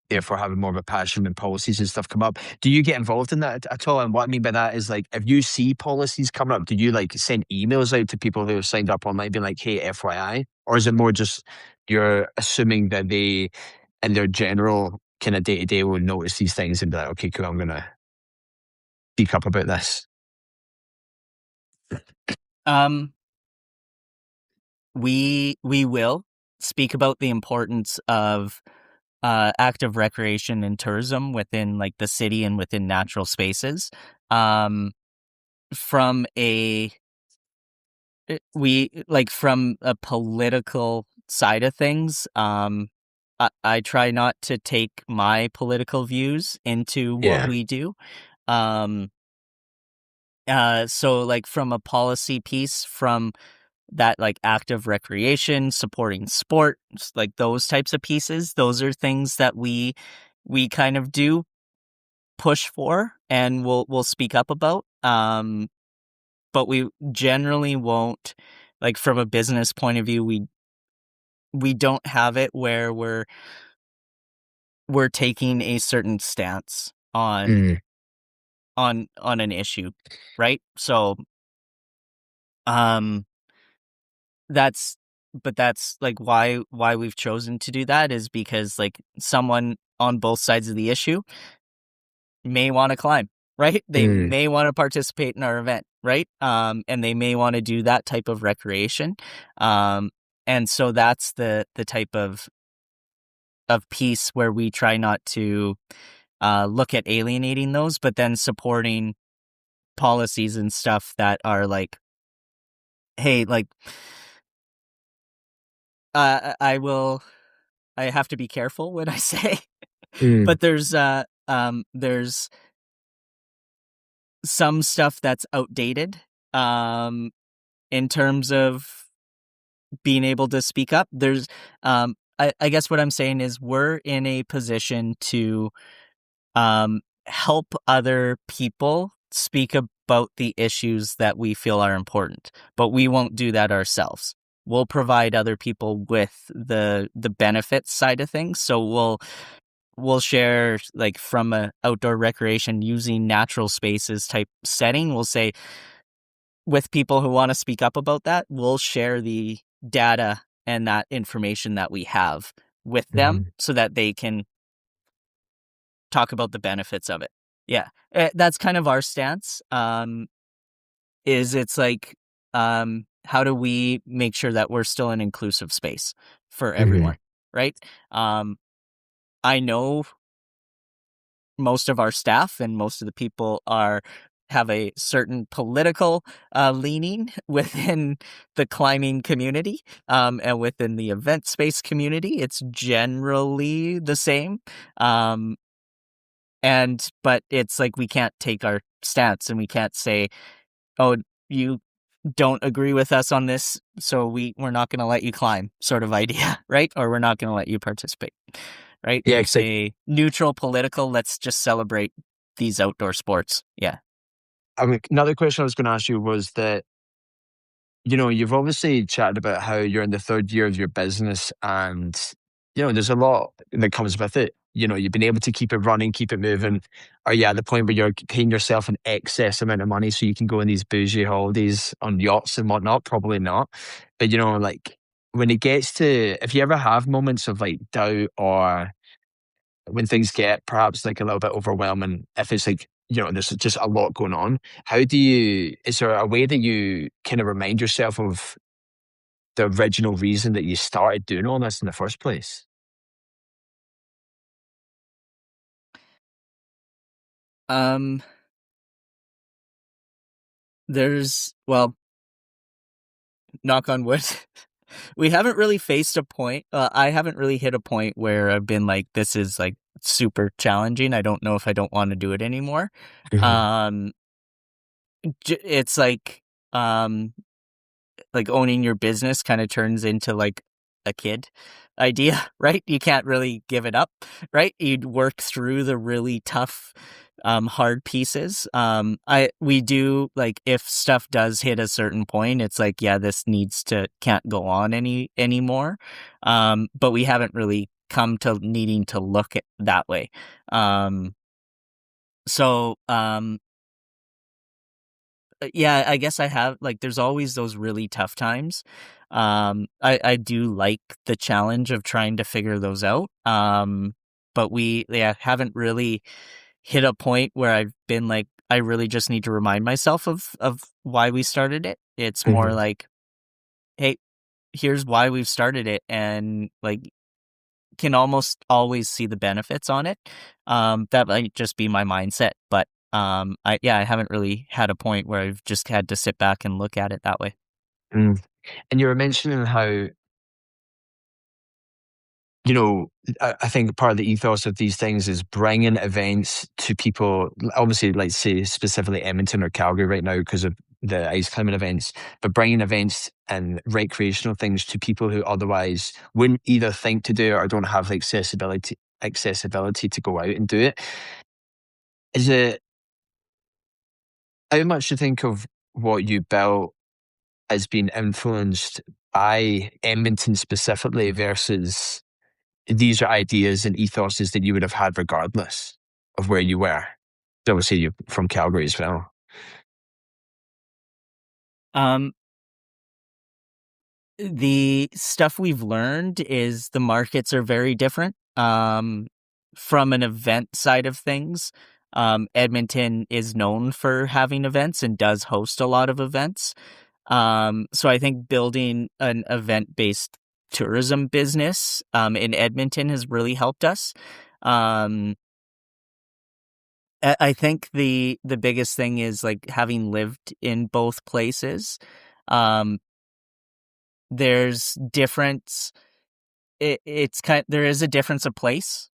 therefore having more of a passion when policies and stuff come up. Do you get involved in that at all? And what I mean by that is like if you see policies coming up, do you like send emails out to people who have signed up online being like, hey, FYI? Or is it more just you're assuming that they in their general kind of day to day will notice these things and be like, okay, cool, I'm gonna speak up about this. Um, we will speak about the importance of active recreation and tourism within like the city and within natural spaces. Um, from a we like from a political side of things. I try not to take my political views into what Yeah. we do. Um, so like from a policy piece, from that like active recreation, supporting sports, like those types of pieces, those are things that we kind of do push for and we'll speak up about. But we generally won't, like from a business point of view, we don't have it where we're taking a certain stance Mm. on an issue, right? So um that's that's like why we've chosen to do that is because like someone on both sides of the issue may want to climb, right? They Mm. may want to participate in our event, right? And they may want to do that type of recreation. Um, and so that's the type of piece where we try not to look at alienating those, but then supporting policies and stuff that are like, hey, like I will. I have to be careful what I say, Mm. but there's some stuff that's outdated, um, in terms of being able to speak up. I guess what I'm saying is we're in a position to help other people speak about the issues that we feel are important, but we won't do that ourselves. We'll provide other people with the benefits side of things. So we'll share, like, from a outdoor recreation using natural spaces type setting. We'll say, with people who want to speak up about that, we'll share the data and that information that we have with them Mhm. so that they can talk about the benefits of it. Yeah. That's kind of our stance. Is it's like, how do we make sure that we're still an inclusive space for Mhm. everyone, right? I know most of our staff and most of the people have a certain political leaning within the climbing community, and within the event space community. It's generally the same. But it's like we can't take our stance and we can't say, "Oh, you don't agree with us on this, so we're not going to let you climb," sort of idea, right? Or we're not going to let you participate, right? Yeah, It's a neutral political, let's just celebrate these outdoor sports. Yeah. I mean, another question I was going to ask you was that, you've obviously chatted about how you're in the third year of your business and, there's a lot that comes with it. You've been able to keep it running, keep it moving. Are you at the point where you're paying yourself an excess amount of money so you can go on these bougie holidays on yachts and whatnot? Probably not. But, like when it gets to, if you ever have moments of like doubt or when things get perhaps like a little bit overwhelming, if it's like, there's just a lot going on, is there a way that you kind of remind yourself of the original reason that you started doing all this in the first place? Um, well, knock on wood. We haven't really faced a point. I haven't really hit a point where I've been like, this is like super challenging. I don't know if I don't want to do it anymore. Mhm. Um, it's um, like owning your business kind of turns into like a kid idea, right? You can't really give it up, right? You'd work through the really tough, hard pieces. We do, like, if stuff does hit a certain point, it's like, yeah, this can't go on anymore. But we haven't really come to needing to look at that way. Um, so yeah, I guess I have, like, there's always those really tough times. I do like the challenge of trying to figure those out. But haven't really hit a point where I've been like, I really just need to remind myself of why we started it. It's more Mhm. like, hey, here's why we've started it, and like can almost always see the benefits on it. That might just be my mindset, but I haven't really had a point where I've just had to sit back and look at it that way. Mm. And you were mentioning how, you know, I think part of the ethos of these things is bringing events to people. Obviously, like say specifically Edmonton or Calgary right now because of the ice climbing events, but bringing events and recreational things to people who otherwise wouldn't either think to do it or don't have the accessibility to go out and do it. Is it how much do you think of what you built as being influenced by Edmonton specifically versus these are ideas and ethoses that you would have had regardless of where you were? Obviously, you're from Calgary as well. Um, the stuff we've learned is the markets are very different. From an event side of things, Edmonton is known for having events and does host a lot of events. So I think building an event-based tourism business in Edmonton has really helped us. Um, I think the biggest thing is, like, having lived in both places. Um, there's difference. There is a difference of place.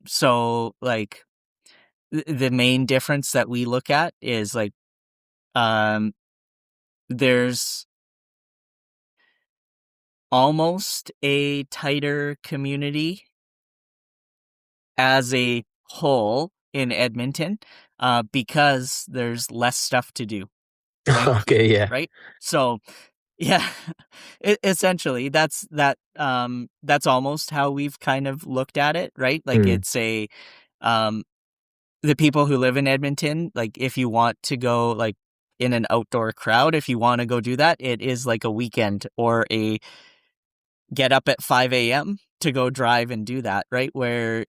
So like the main difference that we look at is like, um, there's almost a tighter community as a whole in Edmonton, because there's less stuff to do, right? Okay, yeah. Right? So, yeah, essentially that's almost how we've kind of looked at it, right? Like Mm, it's um the people who live in Edmonton, like if you want to go like in an outdoor crowd, if you want to go do that, it is like a weekend or a get up at 5 a.m. to go drive and do that, right? Where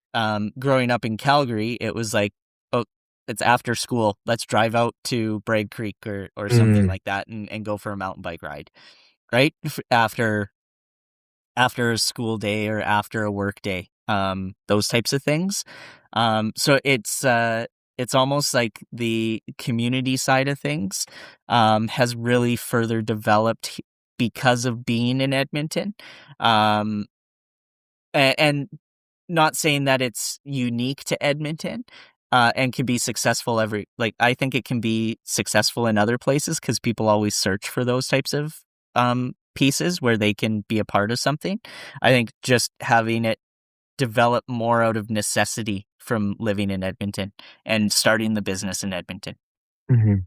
growing up in Calgary, it was like, oh, it's after school. Let's drive out to Bragg Creek or something mm, like that and go for a mountain bike ride, right? After a school day or after a work day, those types of things. So it's almost like the community side of things has really further developed because of being in Edmonton. Um, and not saying that it's unique to Edmonton, and can be successful I think it can be successful in other places because people always search for those types of pieces where they can be a part of something. I think just having it develop more out of necessity from living in Edmonton and starting the business in Edmonton. mhm.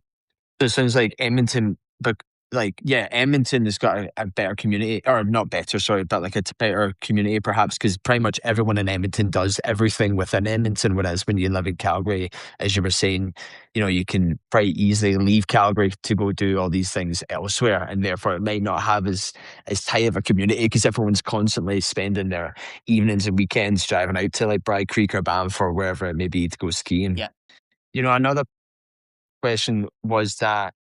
So it sounds like Edmonton, but like, yeah, Edmonton has got a better community, or not better, sorry, but like it's a better community perhaps because pretty much everyone in Edmonton does everything within Edmonton. Whereas when you live in Calgary, as you were saying, you can pretty easily leave Calgary to go do all these things elsewhere. And therefore it might not have as tight of a community because everyone's constantly spending their evenings and weekends driving out to like Bragg Creek or Banff or wherever it may be to go skiing. Yeah. Another question was that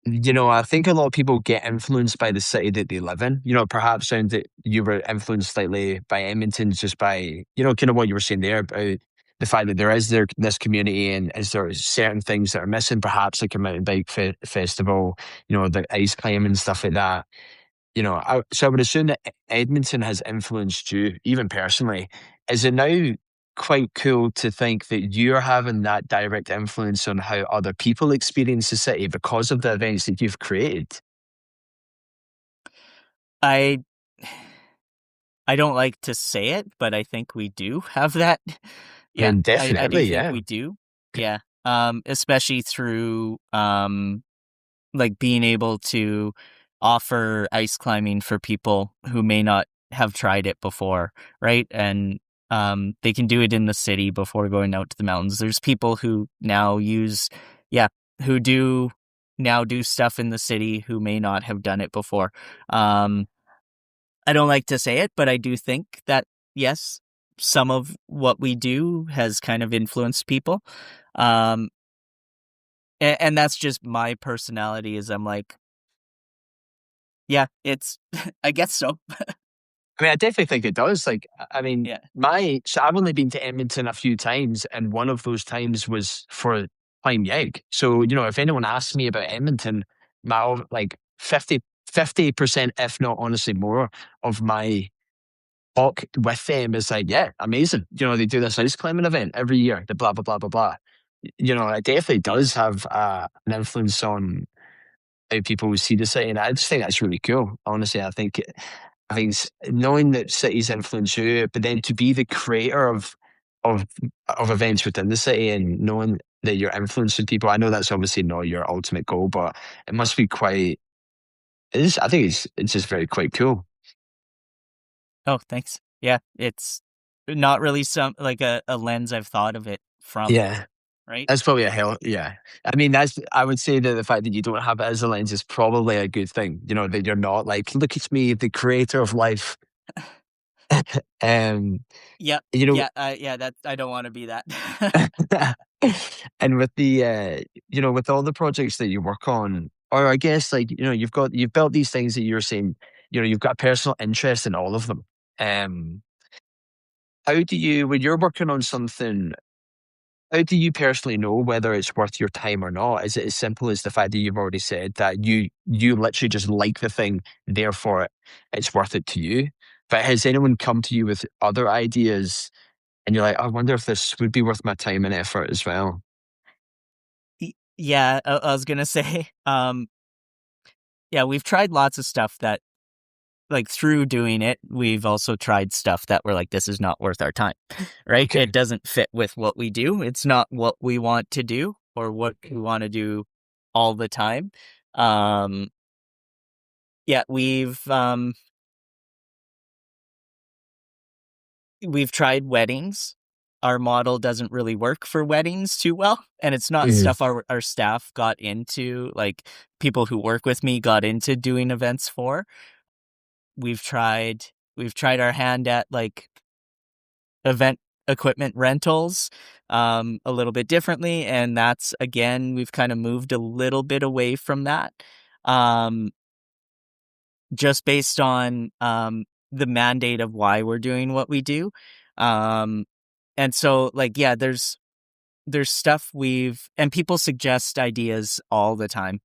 I think a lot of people get influenced by the city that they live in. Perhaps sound that you were influenced slightly by Edmonton just by, kind of what you were saying there about the fact that this community and is there certain things that are missing, perhaps like a mountain bike festival, the ice climbing and stuff like that. So I would assume that Edmonton has influenced you, even personally. Is it now quite cool to think that you're having that direct influence on how other people experience the city because of the events that you've created? I I don't like to say it, but I think we do have that. I Yeah, mean, I do definitely, think yeah. we do. Yeah. Especially through like being able to offer ice climbing for people who may not have tried it before, right? And they can do it in the city before going out to the mountains. There's people who now yeah, who do now do stuff in the city who may not have done it before. Um, I don't like to say it, but I do think that, yes, some of what we do has kind of influenced people. Um, and that's just my personality is I'm like, yeah, it's I guess so. I mean, I definitely think it does. Like, I mean, Yeah. so I've only been to Edmonton a few times, and one of those times was for Prime Yeg. So, if anyone asks me about Edmonton, like 50% if not honestly more, of my talk with them is like, yeah, amazing. They do this ice climbing event every year, the blah, blah, blah, blah, blah. It definitely does have an influence on how people see the city. And I just think that's really cool. Honestly, I think knowing that cities influence you, but then to be the creator of of events within the city and knowing that you're influencing people. I know that's obviously not your ultimate goal, but it must be quite. It is. I think it's just very quite cool. Oh, thanks. Yeah, it's not really some like a lens I've thought of it from, Yeah, right? that's probably a hell. Yeah, I mean that's. I would say that the fact that you don't have it as a lens is probably a good thing. That you're not like, look at me, the creator of life. Um, Yep. you know, Yeah, yeah, that I don't want to be that. and with the with all the projects that you work on, or I guess like you've built these things that you're saying, you've got personal interest in all of them. Um, how do you when you're working on something? How do you personally know whether it's worth your time or not? Is it as simple as the fact that you've already said that you literally just like the thing, therefore it's worth it to you? But has anyone come to you with other ideas and you're like, I wonder if this would be worth my time and effort as well? Yeah, I was gonna say, yeah, we've tried lots of stuff that like through doing it, we've also tried stuff that we're like, this is not worth our time, right? Okay. It doesn't fit with what we do. It's not what we want to do or what we want to do all the time. Um, yeah, we've tried weddings. Our model doesn't really work for weddings too well, and it's not Mhm. stuff our staff got into, like people who work with me got into doing events for. We've tried we've tried our hand at like event equipment rentals a little bit differently, and that's again we've kind of moved a little bit away from that. Um just based on the mandate of why we're doing what we do. Um and so like yeah, there's stuff we've and people suggest ideas all the time.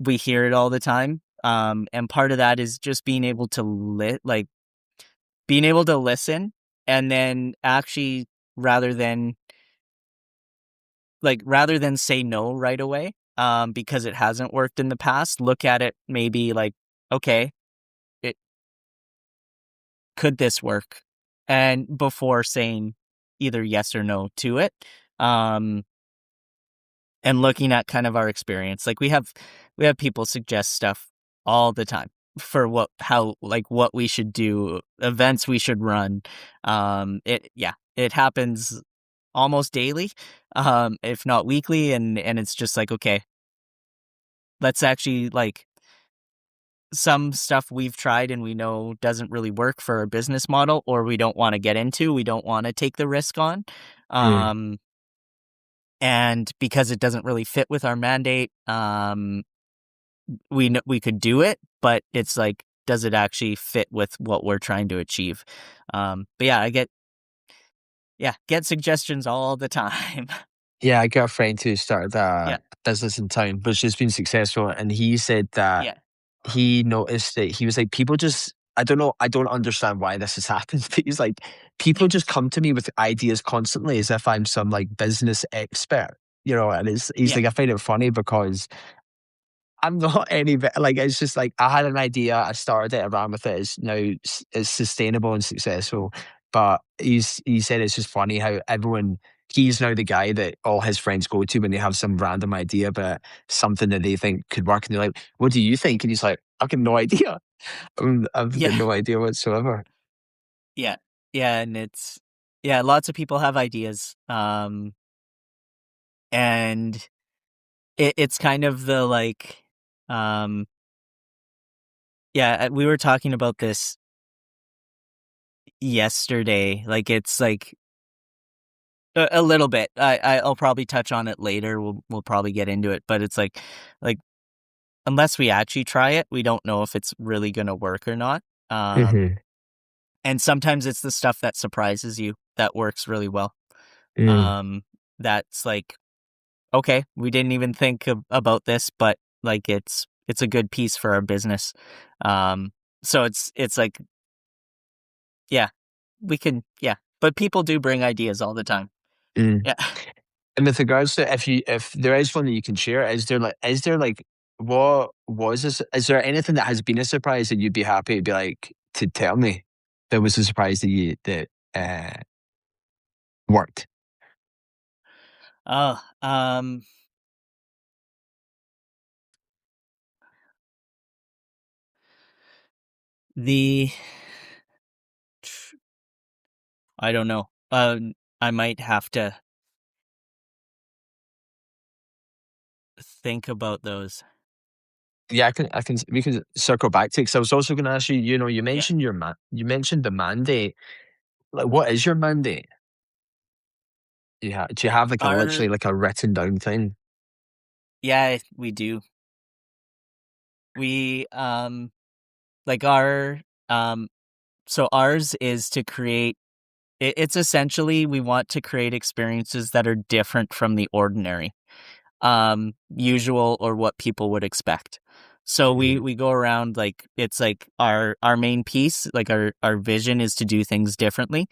We hear it all the time. And part of that is just being able to being able to listen and then actually rather than rather than say no right away because it hasn't worked in the past, look at it maybe like, okay, it could this work? And before saying either yes or no to it. Um and looking at kind of our experience. Like we have people suggest stuff all the time for what we should do, events we should run. It happens almost daily, if not weekly, and it's just like, okay, let's actually like some stuff we've tried and we know doesn't really work for our business model or we don't want to get into, we don't want to take the risk on. Mm. Um and because it doesn't really fit with our mandate, we could do it, but it's like, does it actually fit with what we're trying to achieve? But yeah, get suggestions all the time. Yeah, I got a friend who started Yeah, a business in town, but she's been successful, and he said that yeah, he noticed that he was like, people just, I don't know, I don't understand why this has happened, but he's like, people just come to me with ideas constantly as if I'm some like business expert, and he's yeah, like, I find it funny because I'm not any better. Like, it's just like I had an idea, I started it, I ran with it. It's now it's sustainable and successful. But he said it's just funny how he's now the guy that all his friends go to when they have some random idea about something that they think could work, and they're like, "What do you think?" And he's like, "I've got no idea. I've got yeah, no idea whatsoever." yeah, yeah, and lots of people have ideas, and it's kind of the like, um, we were talking about this yesterday. Like it's like a little bit. I'll probably touch on it later. We'll probably get into it, but it's like unless we actually try it, we don't know if it's really gonna work or not. Um, Hmm. and sometimes it's the stuff that surprises you that works really well. Mm, Um, that's like, okay, we didn't even think about this, but like it's a good piece for our business. Um, so it's like, yeah, but people do bring ideas all the time. mm. Yeah. And with regards to if there is one that you can share, is there like what was this? Is there anything that has been a surprise that you'd be happy to be like to tell me that was a surprise that uh worked? Oh, the I don't know. I might have to think about those. Yeah, we can circle back to it because I was also going to ask you. You Yeah. mentioned you mentioned the mandate. Like, what is your mandate? Do you have like a Our literally like a written down thing? Yeah, we do. We like our so ours is to create it's essentially we want to create experiences that are different from the ordinary, usual or what people would expect. So Mhm. we go around like it's like our main piece, like our vision is to do things differently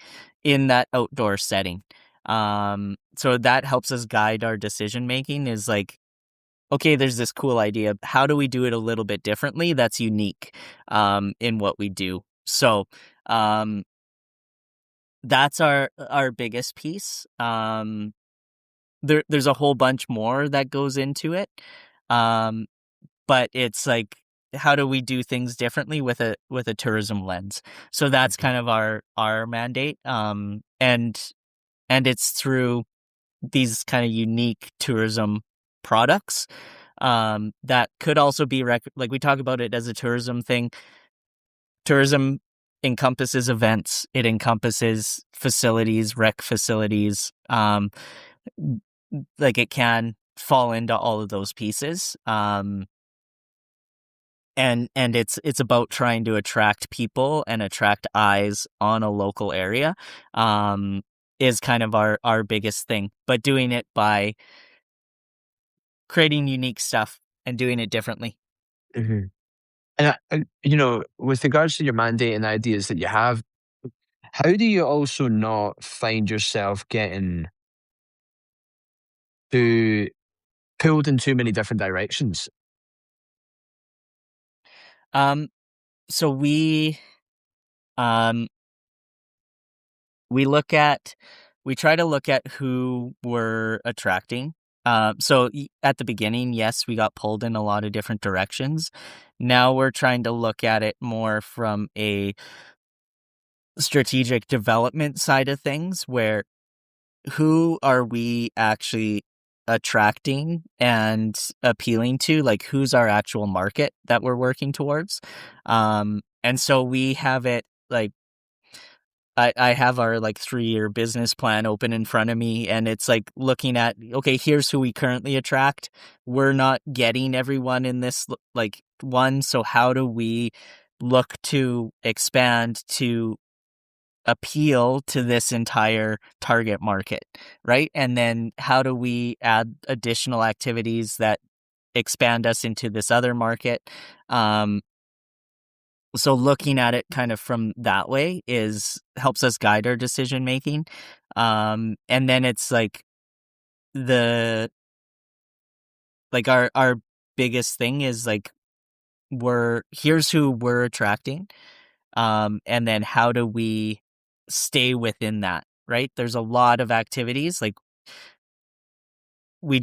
in that outdoor setting. So that helps us guide our decision making is like okay, there's this cool idea. How do we do it a little bit differently that's unique in what we do? So um, that's our biggest piece. There's a whole bunch more that goes into it, um, but it's like, how do we do things differently with a tourism lens? So that's kind of our mandate, and it's through these kind of unique tourism products that could also be like we talk about it as a tourism thing. Tourism encompasses events, it encompasses facilities, rec facilities, like it can fall into all of those pieces, and it's about trying to attract people and attract eyes on a local area, is kind of our biggest thing, but doing it by creating unique stuff and doing it differently. Mhm. And, with regards to your mandate and ideas that you have, how do you also not find yourself getting too pulled in too many different directions? Um, so um, we look at we try to look at who we're attracting. At the beginning, yes, we got pulled in a lot of different directions. Now we're trying to look at it more from a strategic development side of things, where who are we actually attracting and appealing to? Like, who's our actual market that we're working towards? And so we have it like, I have our like 3-year business plan open in front of me, and it's like looking at, okay, here's who we currently attract. We're not getting everyone in this like one. So how do we look to expand to appeal to this entire target market, right? And then how do we add additional activities that expand us into this other market? Um, so looking at it kind of from that way is helps us guide our decision making. And then it's like the our biggest thing is like, here's who we're attracting. And then how do we stay within that, right? There's a lot of activities. Like, we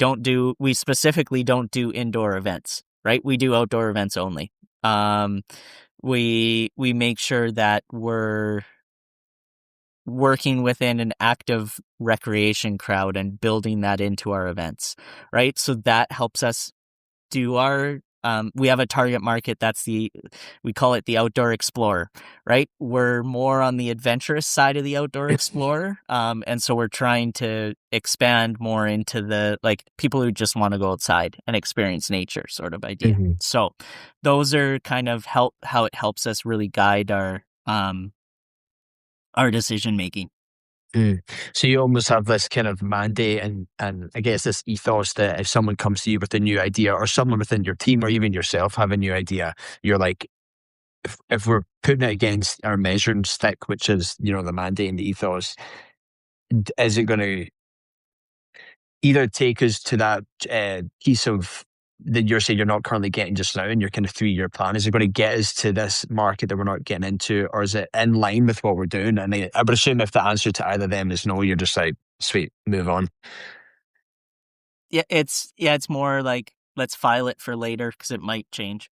specifically don't do indoor events, right? We do outdoor events only. Um, we make sure that we're working within an active recreation crowd and building that into our events, right? So that helps us do our we have a target market that's we call it the outdoor explorer, right? We're more on the adventurous side of the outdoor explorer, and so we're trying to expand more into the like people who just want to go outside and experience nature sort of idea. Mhm. So those are kind of how it helps us really guide our decision making. Mm. So you almost have this kind of mandate and I guess this ethos that if someone comes to you with a new idea or someone within your team or even yourself have a new idea, you're like, if we're putting it against our measuring stick, which is, the mandate and the ethos, is it going to either take us to that piece of that you're saying you're not currently getting just now in your kind of 3-year plan? Is it going to get us to this market that we're not getting into, or is it in line with what we're doing? And I would assume if the answer to either of them is no, you're just like, sweet, move on. It's more like, let's file it for later because it might change.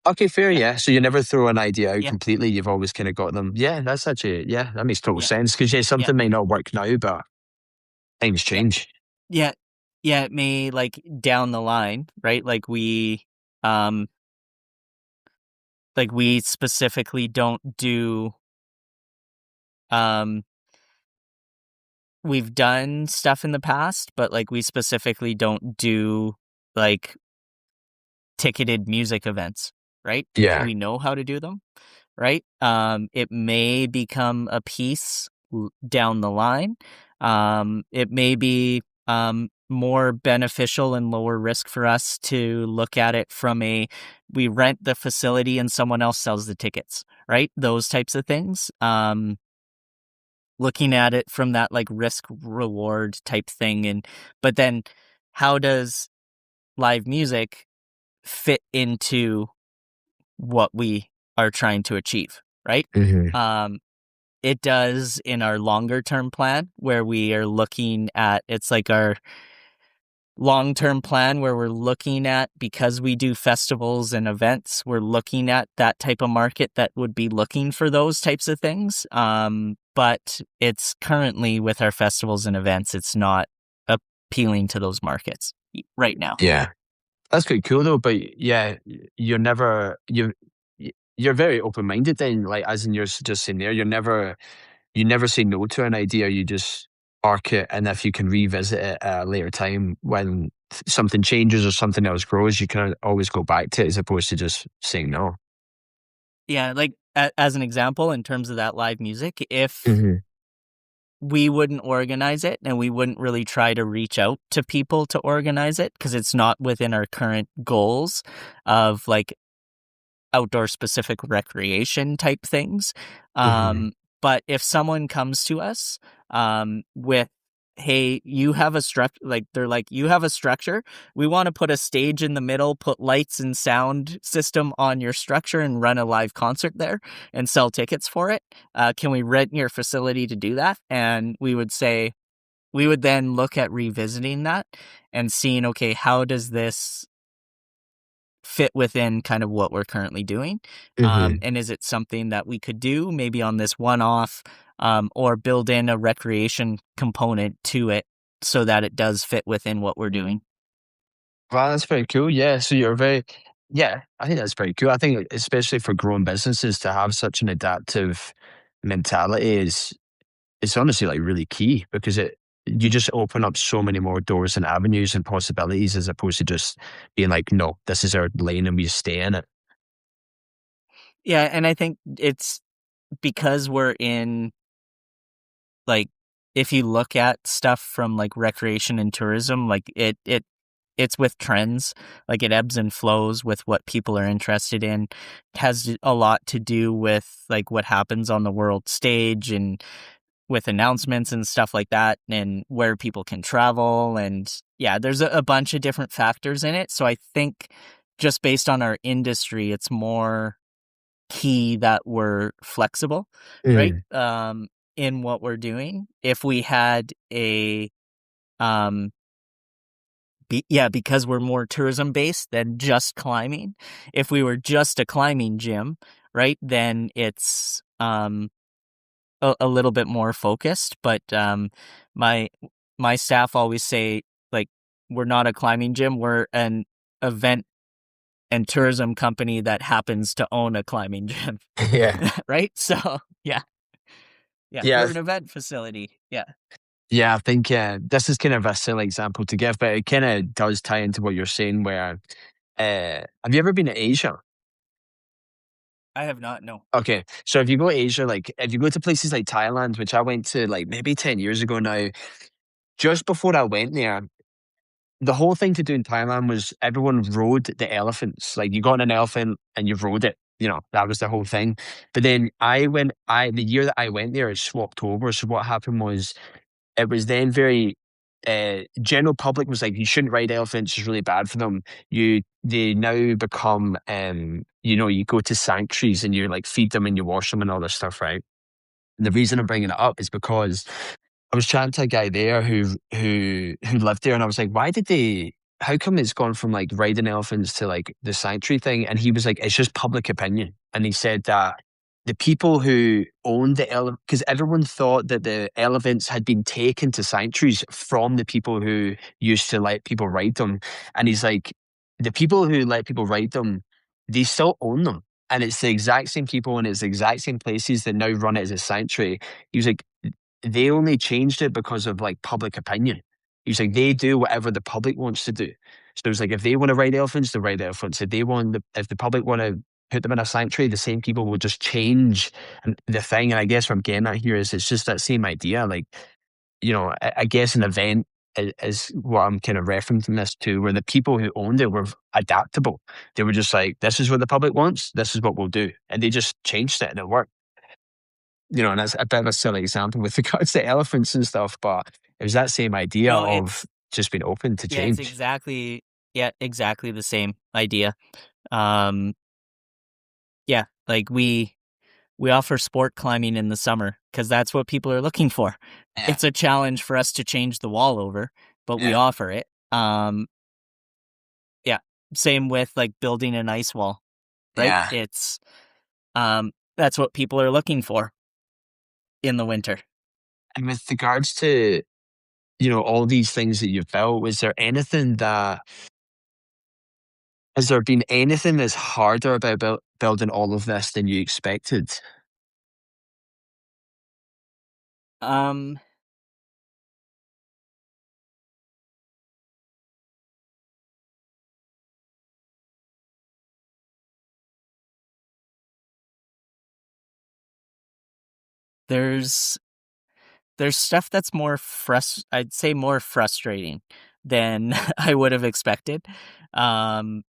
Okay, fair, Yeah, yeah. So you never throw an idea out yeah, completely. You've always kind of got them. Yeah, that's actually, yeah, that makes total yeah, sense. Because yeah, yeah, something may not work now, but things yeah, change. yeah, yeah. It may, like, down the line, right? Um, we specifically don't do, um, we've done stuff in the past, but like we specifically don't do like ticketed music events, right? Yeah, We know how to do them, right? It may become a piece down the line. It may be more beneficial and lower risk for us to look at it from we rent the facility and someone else sells the tickets, right? Those types of things. Looking at it from that like risk reward type thing, but then how does live music fit into what we are trying to achieve, right? Hmm. Um, it does in our longer term plan where we are looking at it's like our long term plan where we're looking at, because we do festivals and events, we're looking at that type of market that would be looking for those types of things. But it's currently with our festivals and events, it's not appealing to those markets right now. Yeah. That's quite cool though, but yeah, you're never you're very open minded then, like as in you're just saying there, you never say no to an idea, you just park it, and if you can revisit it at a later time when something changes or something else grows, you can always go back to it as opposed to just saying no. Yeah, like as an example, in terms of that live music, if Hmm. we wouldn't organize it and we wouldn't really try to reach out to people to organize it because it's not within our current goals of like outdoor specific recreation type things. Hmm. But if someone comes to us with, hey, you have a structure, like they're like, you have a structure. We want to put a stage in the middle, put lights and sound system on your structure and run a live concert there and sell tickets for it. Can we rent your facility to do that? And we would say, we would then look at revisiting that and seeing, okay, how does this fit within kind of what we're currently doing? Hmm. And is it something that we could do maybe on this one off, or build in a recreation component to it so that it does fit within what we're doing? Wow, that's very cool. Yeah, so you're very, yeah, I think that's very cool. I think especially for growing businesses to have such an adaptive mentality is it's honestly like really key because it you just open up so many more doors and avenues and possibilities as opposed to just being like, no, this is our lane and we stay in it. Yeah, and I think it's because we're in, like, if you look at stuff from like recreation and tourism, like it's with trends, like it ebbs and flows with what people are interested in. It has a lot to do with like what happens on the world stage and with announcements and stuff like that, and where people can travel. And yeah, there's a bunch of different factors in it. So I think just based on our industry, it's more key that we're flexible, right? Mm. In what we're doing. If we had a, um, yeah, because we're more tourism based than just climbing. If we were just a climbing gym, right, then it's a little bit more focused. But my my staff always say, like, we're not a climbing gym, we're an event and tourism company that happens to own a climbing gym. Yeah. Right? So yeah, yeah, Yeah. we're an event facility. Yeah. Yeah, I think this is kind of a silly example to give, but it kind of does tie into what you're saying. Where have you ever been to Asia? I have not, no. Okay, so if you go to Asia, like if you go to places like Thailand, which I went to like maybe 10 years ago now, just before I went there, the whole thing to do in Thailand was everyone rode the elephants. Like you got on an elephant and you rode it. You know, that was the whole thing. But then the year that I went there, it swapped over. So what happened was it was then very general public was like, you shouldn't ride elephants, it's really bad for them. They now become you go to sanctuaries and you like feed them and you wash them and all this stuff, right? And the reason I'm bringing it up is because I was chatting to a guy there who lived there, and I was like, "Why did they? How come it's gone from like riding elephants to like the sanctuary thing?" And he was like, "It's just public opinion." And he said that the people who owned the elephant, because everyone thought that the elephants had been taken to sanctuaries from the people who used to let people ride them, and he's like, the people who let people ride them, they still own them. And it's the exact same people and it's the exact same places that now run it as a sanctuary. He was like, they only changed it because of like public opinion. He was like, they do whatever the public wants to do. So it was like, if they want to ride elephants, they ride elephants. If the public want to put them in a sanctuary, the same people will just change the thing. And I guess what I'm getting at here is it's just that same idea. Like, I guess an event is what I'm kind of referencing this to, where the people who owned it were adaptable. They were just like, this is what the public wants, this is what we'll do. And they just changed it and it worked. And that's a bit of a silly example with regards to elephants and stuff, but it was that same idea No, of it's just being open to yeah, it's change. exactly Yeah, exactly the same idea. Um, yeah, like we offer sport climbing in the summer because that's what people are looking for. Yeah. It's a challenge for us to change the wall over, but we Yeah. offer it. Yeah, same with like building an ice wall, right? Yeah. It's that's what people are looking for in the winter. And with regards to, all these things that you've built, has there been anything that's harder about building all of this than you expected? Um, there's there's stuff that's I'd say more frustrating than I would have expected. Um,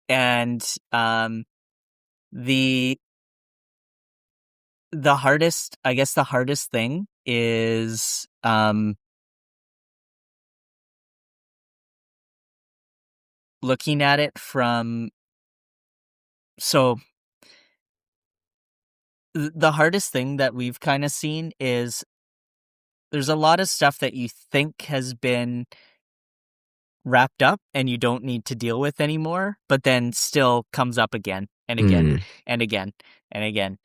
and the the hardest thing is looking at it from so the hardest thing that we've kind of seen is there's a lot of stuff that you think has been wrapped up and you don't need to deal with anymore, but then still comes up again and again Mm. and again and again.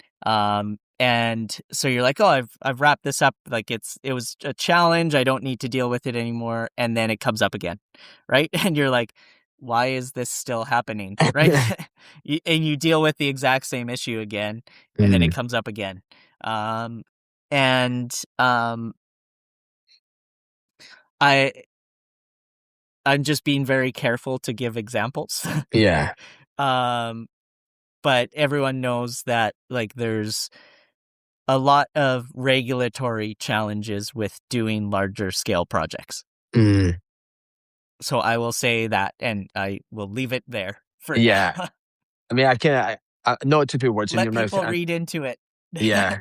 And so you're like, oh, I've wrapped this up. Like it was a challenge. I don't need to deal with it anymore. And then it comes up again, right? And you're like, why is this still happening, right? And you deal with the exact same issue again, and then it Mm. comes up again. Um, and I I'm just being very careful to give examples. Yeah. Um, but everyone knows that like there's a lot of regulatory challenges with doing larger scale projects. Mm. So I will say that, and I will leave it there for now. Yeah. I mean, not to put words in Let your mouth. people read into it. Yeah.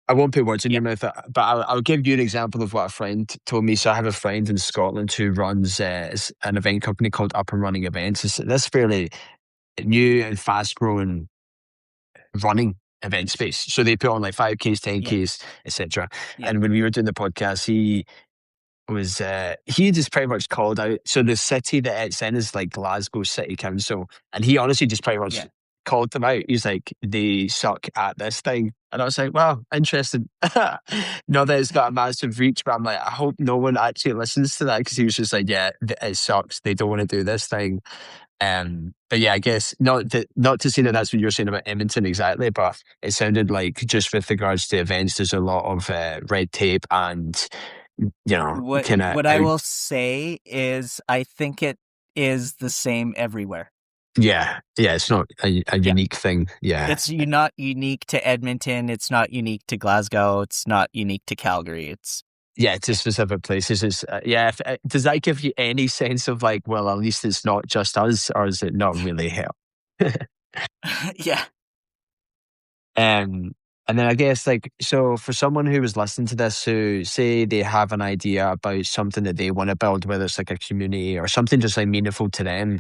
I won't put words in Yeah, your mouth, but I'll give you an example of what a friend told me. So I have a friend in Scotland who runs an event company called Up and Running Events. It's this fairly new and fast growing running event space. So they put on like 5Ks, yeah, 10Ks, etc. yeah, And when we were doing the podcast, he just pretty much called out. So the city that it's in is like Glasgow City Council, and he honestly just pretty much yeah. called them out. He's like, they suck at this thing, and I was like, wow, interesting. Not that it's got a massive reach, but I'm like, I hope no one actually listens to that because he was just like, yeah, it sucks. They don't want to do this thing. But yeah, I guess not to say that that's what you're saying about Edmonton exactly, but it sounded like just with regards to events, there's a lot of red tape and kind of What I will say is I think it is the same everywhere. yeah, it's not a Yeah. unique thing. Yeah, It's not unique to Edmonton, it's not unique to Glasgow, it's not unique to Calgary. It's yeah, to yeah. specific places. Yeah. Does that give you any sense of like, well, at least it's not just us, or is it not really help? Yeah. Um, and then I guess like so for someone who was listening to this who say they have an idea about something that they want to build, whether it's like a community or something just like meaningful to them,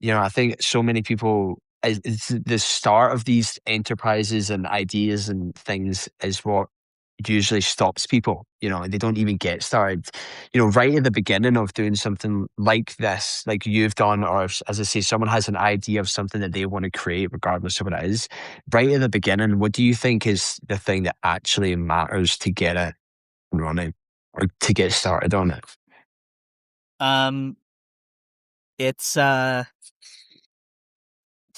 I think so many people it's the start of these enterprises and ideas and things is what usually stops people, and they don't even get started. Right at the beginning of doing something like this, like you've done, or if, as I say, someone has an idea of something that they want to create, regardless of what it is, right at the beginning, what do you think is the thing that actually matters to get it running or to get started on it? Um it's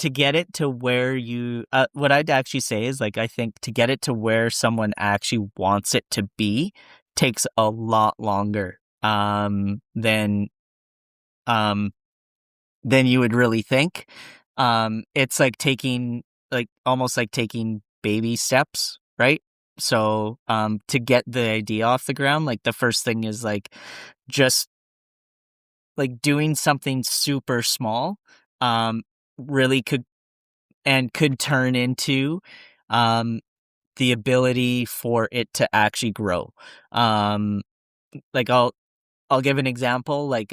to get it to where you what I'd actually say is like I think to get it to where someone actually wants it to be takes a lot longer um than you would really think. It's like taking like almost like taking baby steps, right? So to get the idea off the ground, like the first thing is like just like doing something super small um really could turn into um the ability for it to actually grow. Um like I'll give an example. Like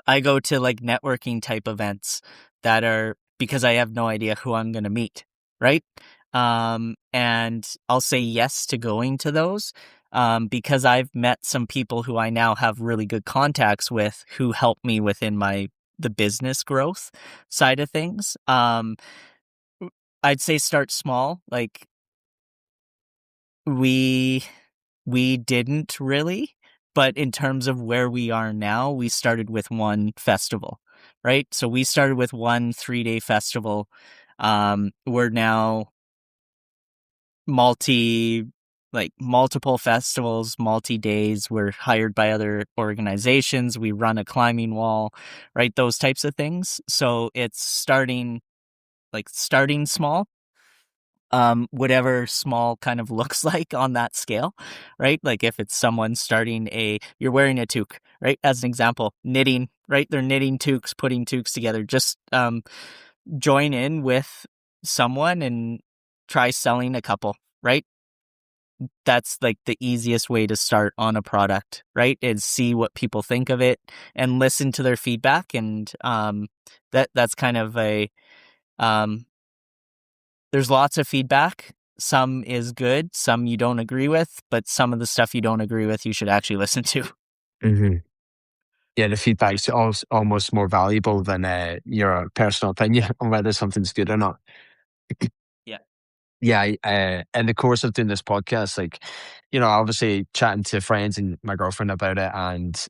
I go to like networking type events that are because I have no idea who I'm going to meet, right? And I'll say yes to going to those because I've met some people who I now have really good contacts with who help me within the business growth side of things. I'd say start small. Like we didn't really, but in terms of where we are now, we started with one festival, right? So we started with one 3-day festival. We're now multiple festivals, multi-days. We're hired by other organizations. We run a climbing wall, right? Those types of things. So it's starting small, whatever small kind of looks like on that scale, right? Like if it's someone starting you're wearing a toque, right? As an example, knitting, right? They're knitting toques, putting toques together. Just join in with someone and try selling a couple, right? That's like the easiest way to start on a product, right? Is see what people think of it and listen to their feedback. And that's kind of there's lots of feedback. Some is good, some you don't agree with, but some of the stuff you don't agree with, you should actually listen to. Hmm. Yeah, the feedback's almost more valuable than your personal opinion on whether something's good or not. Yeah. Yeah, in the course of doing this podcast, like, obviously chatting to friends and my girlfriend about it, and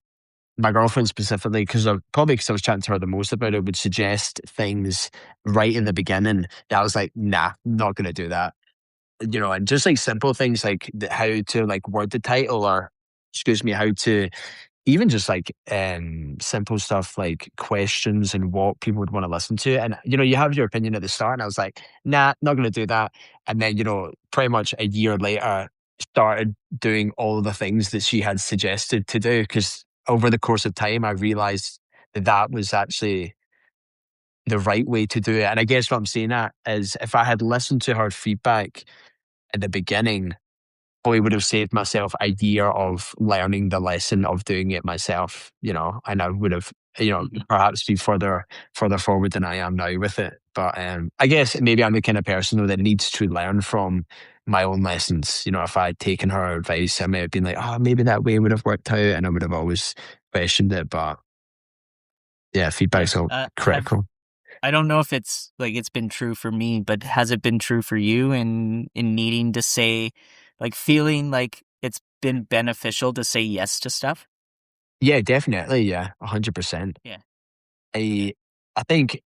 my girlfriend specifically, probably because I was chatting to her the most about it, would suggest things right in the beginning that I was like, nah, not going to do that. And just like simple things like how to like word the title, or excuse me, how to even just like simple stuff like questions and what people would want to listen to. And you have your opinion at the start, and I was like, nah, not going to do that. And then pretty much a year later, started doing all the things that she had suggested to do, because over the course of time I realized that that was actually the right way to do it. And I guess what I'm saying at is, if I had listened to her feedback at the beginning, probably would have saved myself a year of learning the lesson of doing it myself, and I would have, Mhm. perhaps be further forward than I am now with it. But I guess maybe I'm the kind of person though that needs to learn from my own lessons. If I had taken her advice, I may have been like, oh, maybe that way would have worked out, and I would have always questioned it. But yeah, Yeah. feedback's all critical. I don't know if it's been true for me, but has it been true for you in needing to say, like feeling like it's been beneficial to say yes to stuff? Yeah, definitely. Yeah, 100%. Yeah. Yeah. I I think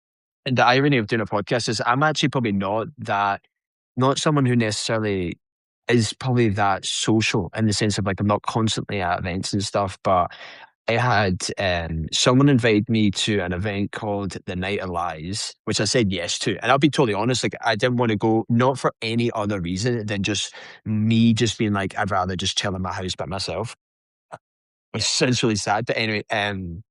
the irony of doing a podcast is I'm actually probably not someone who necessarily is probably that social, in the sense of like I'm not constantly at events and stuff. But I had someone invited me to an event called the Night of Lies, which I said yes to. And I'll be totally honest, like I didn't want to go, not for any other reason than just me just being like, I'd rather just chill in my house by myself, which Yeah. sounds really sad. But anyway, and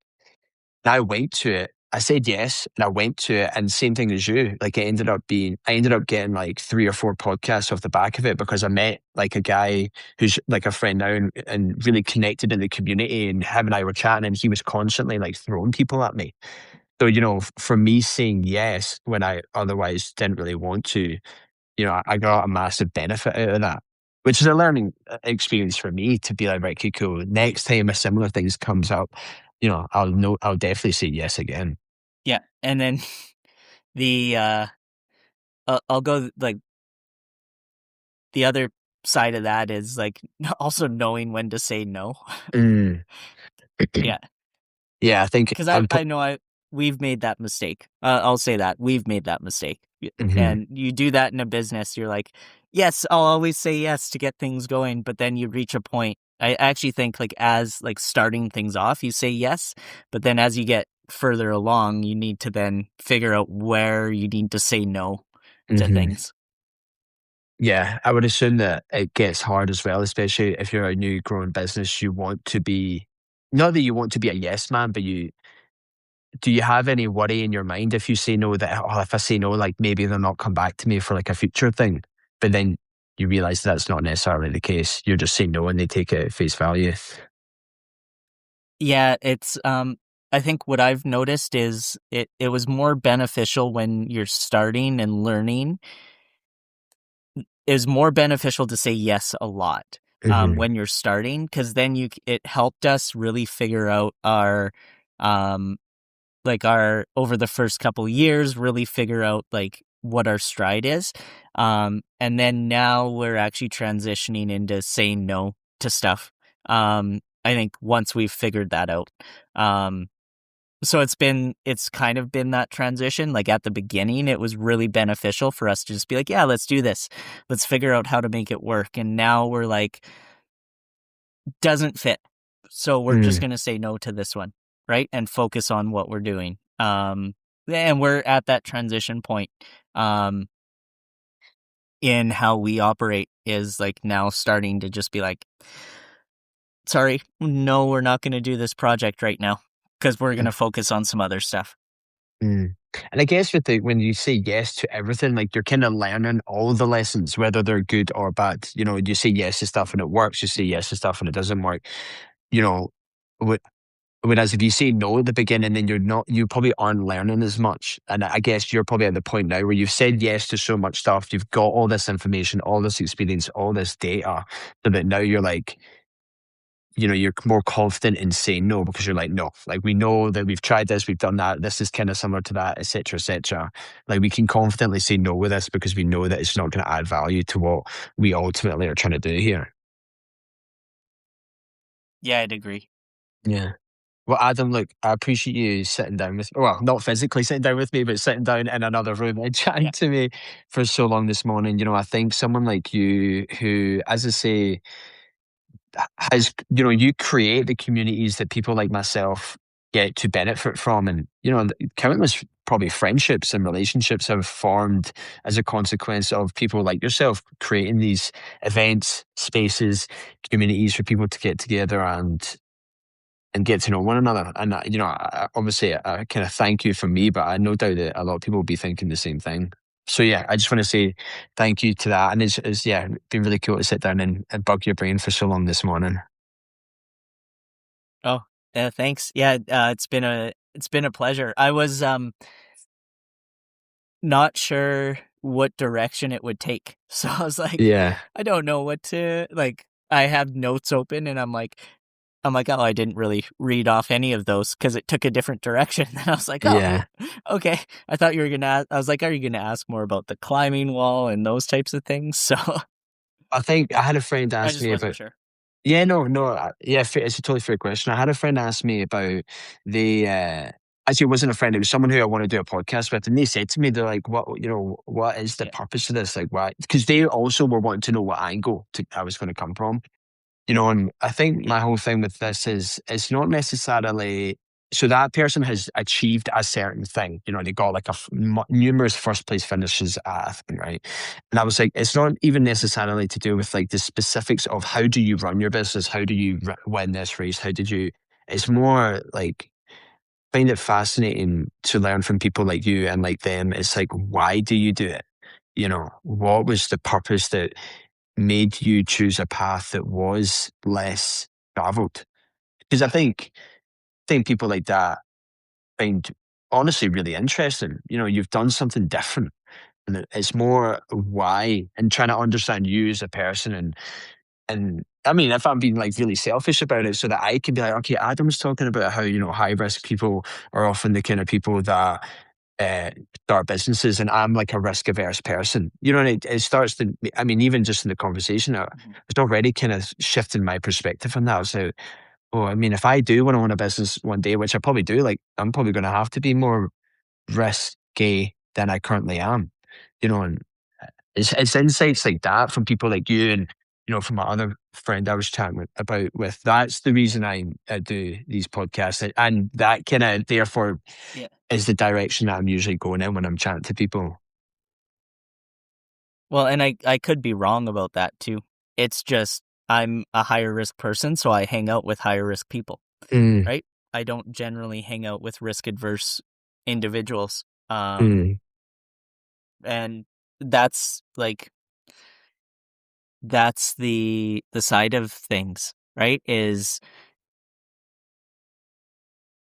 I went to it. I said yes, and I went to it, and same thing as you. Like I ended up getting like 3 or 4 podcasts off the back of it, because I met like a guy who's like a friend now, and really connected in the community. And him and I were chatting, and he was constantly like throwing people at me. So for me saying yes when I otherwise didn't really want to, I got a massive benefit out of that, which is a learning experience for me, to be like, right, okay, cool. Next time a similar things comes up, I'll definitely say yes again. Yeah. And then the I'll go like the other side of that is like also knowing when to say no. Mm. Yeah. Yeah, I think Because I'm. I know we've made that mistake. I'll say that we've made that mistake. Mhm, And you do that in a business. You're like, yes, I'll always say yes to get things going. But then you reach a point. I actually think like as like starting things off, you say yes. But then as you get further along, you need to then figure out where you need to say no to mhm. things. Yeah, I would assume that it gets hard as well, especially if you're a new growing business. You want to be, not that you want to be a yes man, but do you have any worry in your mind if you say no, that, oh, if I say no, like maybe they'll not come back to me for like a future thing? But then you realize that's not necessarily the case. You're just saying no and they take it at face value. Yeah, it's I think what I've noticed is it was more beneficial when you're starting and learning. It was more beneficial to say yes a lot Hmm. when you're starting, because then it helped us really figure out um, our over the first couple years, really figure out like what our stride is. And then now we're actually transitioning into saying no to stuff. I think once we've figured that out. Um, so it's kind of been that transition. Like at the beginning, it was really beneficial for us to just be like, yeah, let's do this. Let's figure out how to make it work. And now we're like, doesn't fit. So we're just Mm. going to say no to this one, right? And focus on what we're doing. And we're at that transition point um, in how we operate is like now starting to just be like, sorry, no, we're not going to do this project right now because we're going to focus on some other stuff. Mm. And I guess when you say yes to everything, like you're kind of learning all the lessons, whether they're good or bad. You know, you say yes to stuff and it works. You say yes to stuff and it doesn't work. You know, wh- whereas if you say no at the beginning, then you probably aren't learning as much. And I guess you're probably at the point now where you've said yes to so much stuff. You've got all this information, all this experience, all this data, so that now you're like, you're more confident in saying no because you're like, no, like we know that we've tried this, we've done that, this is kind of similar to that, etc., etc. Like we can confidently say no with this because we know that it's not going to add value to what we ultimately are trying to do here. Yeah, I'd agree. Yeah. Well, Adam, look, I appreciate you sitting down with, well, not physically sitting down with me, but sitting down in another room and chatting Yeah. to me for so long this morning. I think someone like you who, as I say, has you create the communities that people like myself get to benefit from, and countless probably friendships and relationships have formed as a consequence of people like yourself creating these events, spaces, communities for people to get together and get to know one another. And obviously I kind of thank you from me, but I no doubt that a lot of people will be thinking the same thing. So yeah, I just want to say thank you to that, and it's yeah, been really cool to sit down and bug your brain for so long this morning. Oh, yeah, thanks. Yeah, it's been a pleasure. I was not sure what direction it would take. So I was like, Yeah, I don't know what to like. I have notes open and I'm like, oh, I didn't really read off any of those because it took a different direction. And I was like, oh, yeah. okay. I thought you were gonna I was like, are you gonna ask more about the climbing wall and those types of things? So I think I had a friend I ask just me wasn't about. sure. Yeah, no, no, yeah, it's a totally fair question. I had a friend ask me about the. Actually, it wasn't a friend; it was someone who I want to do a podcast with, and they said to me, "They're like, what is the Yeah. purpose of this? Like, why?" Because they also were wanting to know what angle I was going to come from. And I think Yeah. my whole thing with this is it's not necessarily so that person has achieved a certain thing. They got like numerous first place finishes at a thing, right? And I was like, it's not even necessarily to do with like the specifics of how do you run your business, how do you win this race, how did you? It's more like find it fascinating to learn from people like you and like them. It's like, why do you do it? What was the purpose that made you choose a path that was less traveled? Because I think people like that find honestly really interesting. You've done something different, and it's more why and trying to understand you as a person. And I mean, if I'm being like really selfish about it, so that I can be like, okay, Adam's talking about how high risk people are often the kind of people that uh, start businesses, and I'm like a risk averse person. And it starts to. I mean, even just in the conversation, Mhm. it's already kind of shifting my perspective on that. So, oh, I mean, if I do want to own a business one day, which I probably do, like I'm probably going to have to be more risky than I currently am. And it's insights like that from people like you and from my other friend I was chatting with. That's the reason I do these podcasts, and that kind of therefore Yeah. is the direction that I'm usually going in when I'm chatting to people. Well, and I could be wrong about that too. It's just I'm a higher risk person, so I hang out with higher risk people, Mm, right? I don't generally hang out with risk adverse individuals. mm, And that's like that's the side of things, right? Is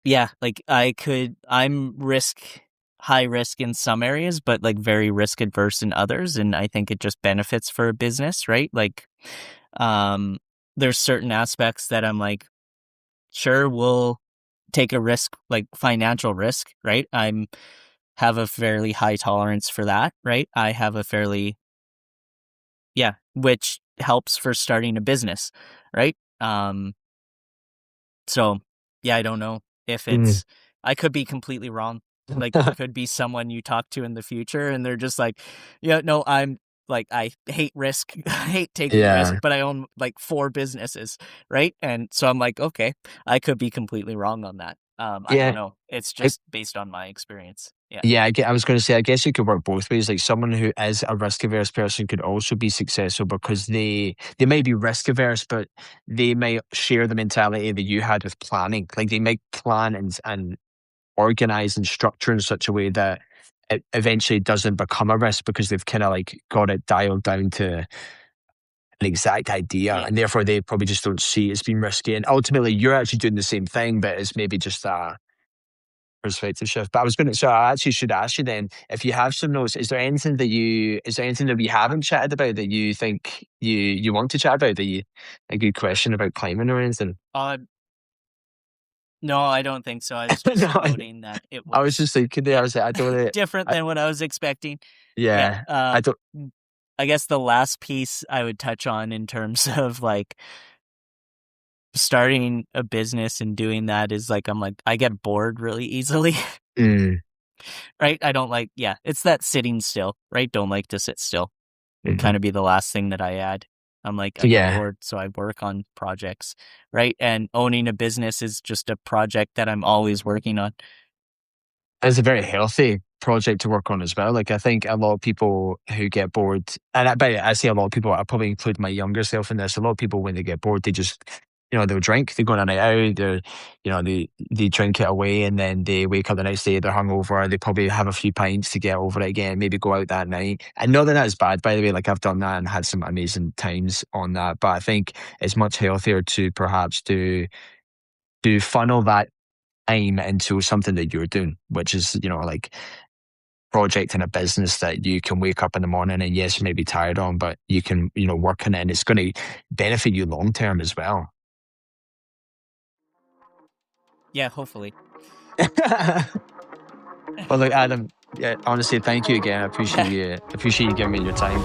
Yeah, like I'm high risk in some areas, but like very risk adverse in others. And I think it just benefits for a business, right? Like, um, there's certain aspects that I'm like, sure, we'll take a risk, like financial risk, right? Have a fairly high tolerance for that, right? I have a fairly, yeah, which helps for starting a business, right? So yeah, I don't know if Mm, I could be completely wrong. Like it could be someone you talk to in the future and they're just like, yeah, no, I'm like, I hate risk. I hate taking risk, yeah. but I own like 4 businesses, right? And so I'm like, okay, I could be completely wrong on that. I don't Yeah. know. It's I, just based on my experience. Yeah. yeah, I was going to say, I guess it could work both ways. Like someone who is a risk averse person could also be successful because they may be risk averse, but they may share the mentality that you had with planning. Like they might plan and organize and structure in such a way that it eventually doesn't become a risk because they've kind of like got it dialed down to an exact idea, Yeah. and therefore they probably just don't see it as being risky. And ultimately, you're actually doing the same thing, but it's maybe just a perspective shift. But I was going to, so I actually should ask you then, if you have some notes, is there anything that we haven't chatted about that you think you want to chat about, that you, a good question about climbing or anything? Uh, no, I don't think so. I was just No, noting that it I was was, just thinking there, I yeah, was like, I don't know, different I, than what I was expecting. Yeah. yeah, I don't, I guess the last piece I would touch on in terms of like starting a business and doing that is like, I'm like, I get bored really easily, mm, right? I don't like, yeah, it's that sitting still, right? Don't like to sit still would mhm. kind of be the last thing that I add. I'm like, I get Yeah. bored, so I work on projects, right? And owning a business is just a project that I'm always working on. It's a very healthy project to work on as well. Like I think a lot of people who get bored, and I say a lot of people, I probably include my younger self in this. A lot of people when they get bored, they just, they'll drink. They go on a night out. They drink it away, and then they wake up the next day. They're hungover. They probably have a few pints to get over it again. Maybe go out that night. And not that that's bad, by the way. Like I've done that and had some amazing times on that. But I think it's much healthier to perhaps do funnel that time into something that you're doing, which is, like project in a business that you can wake up in the morning and yes, you may be tired on, but you can, work on it and it's going to benefit you long term as well. Yeah, hopefully. Well, look, Adam, yeah, honestly, thank you again. I appreciate you giving me your time.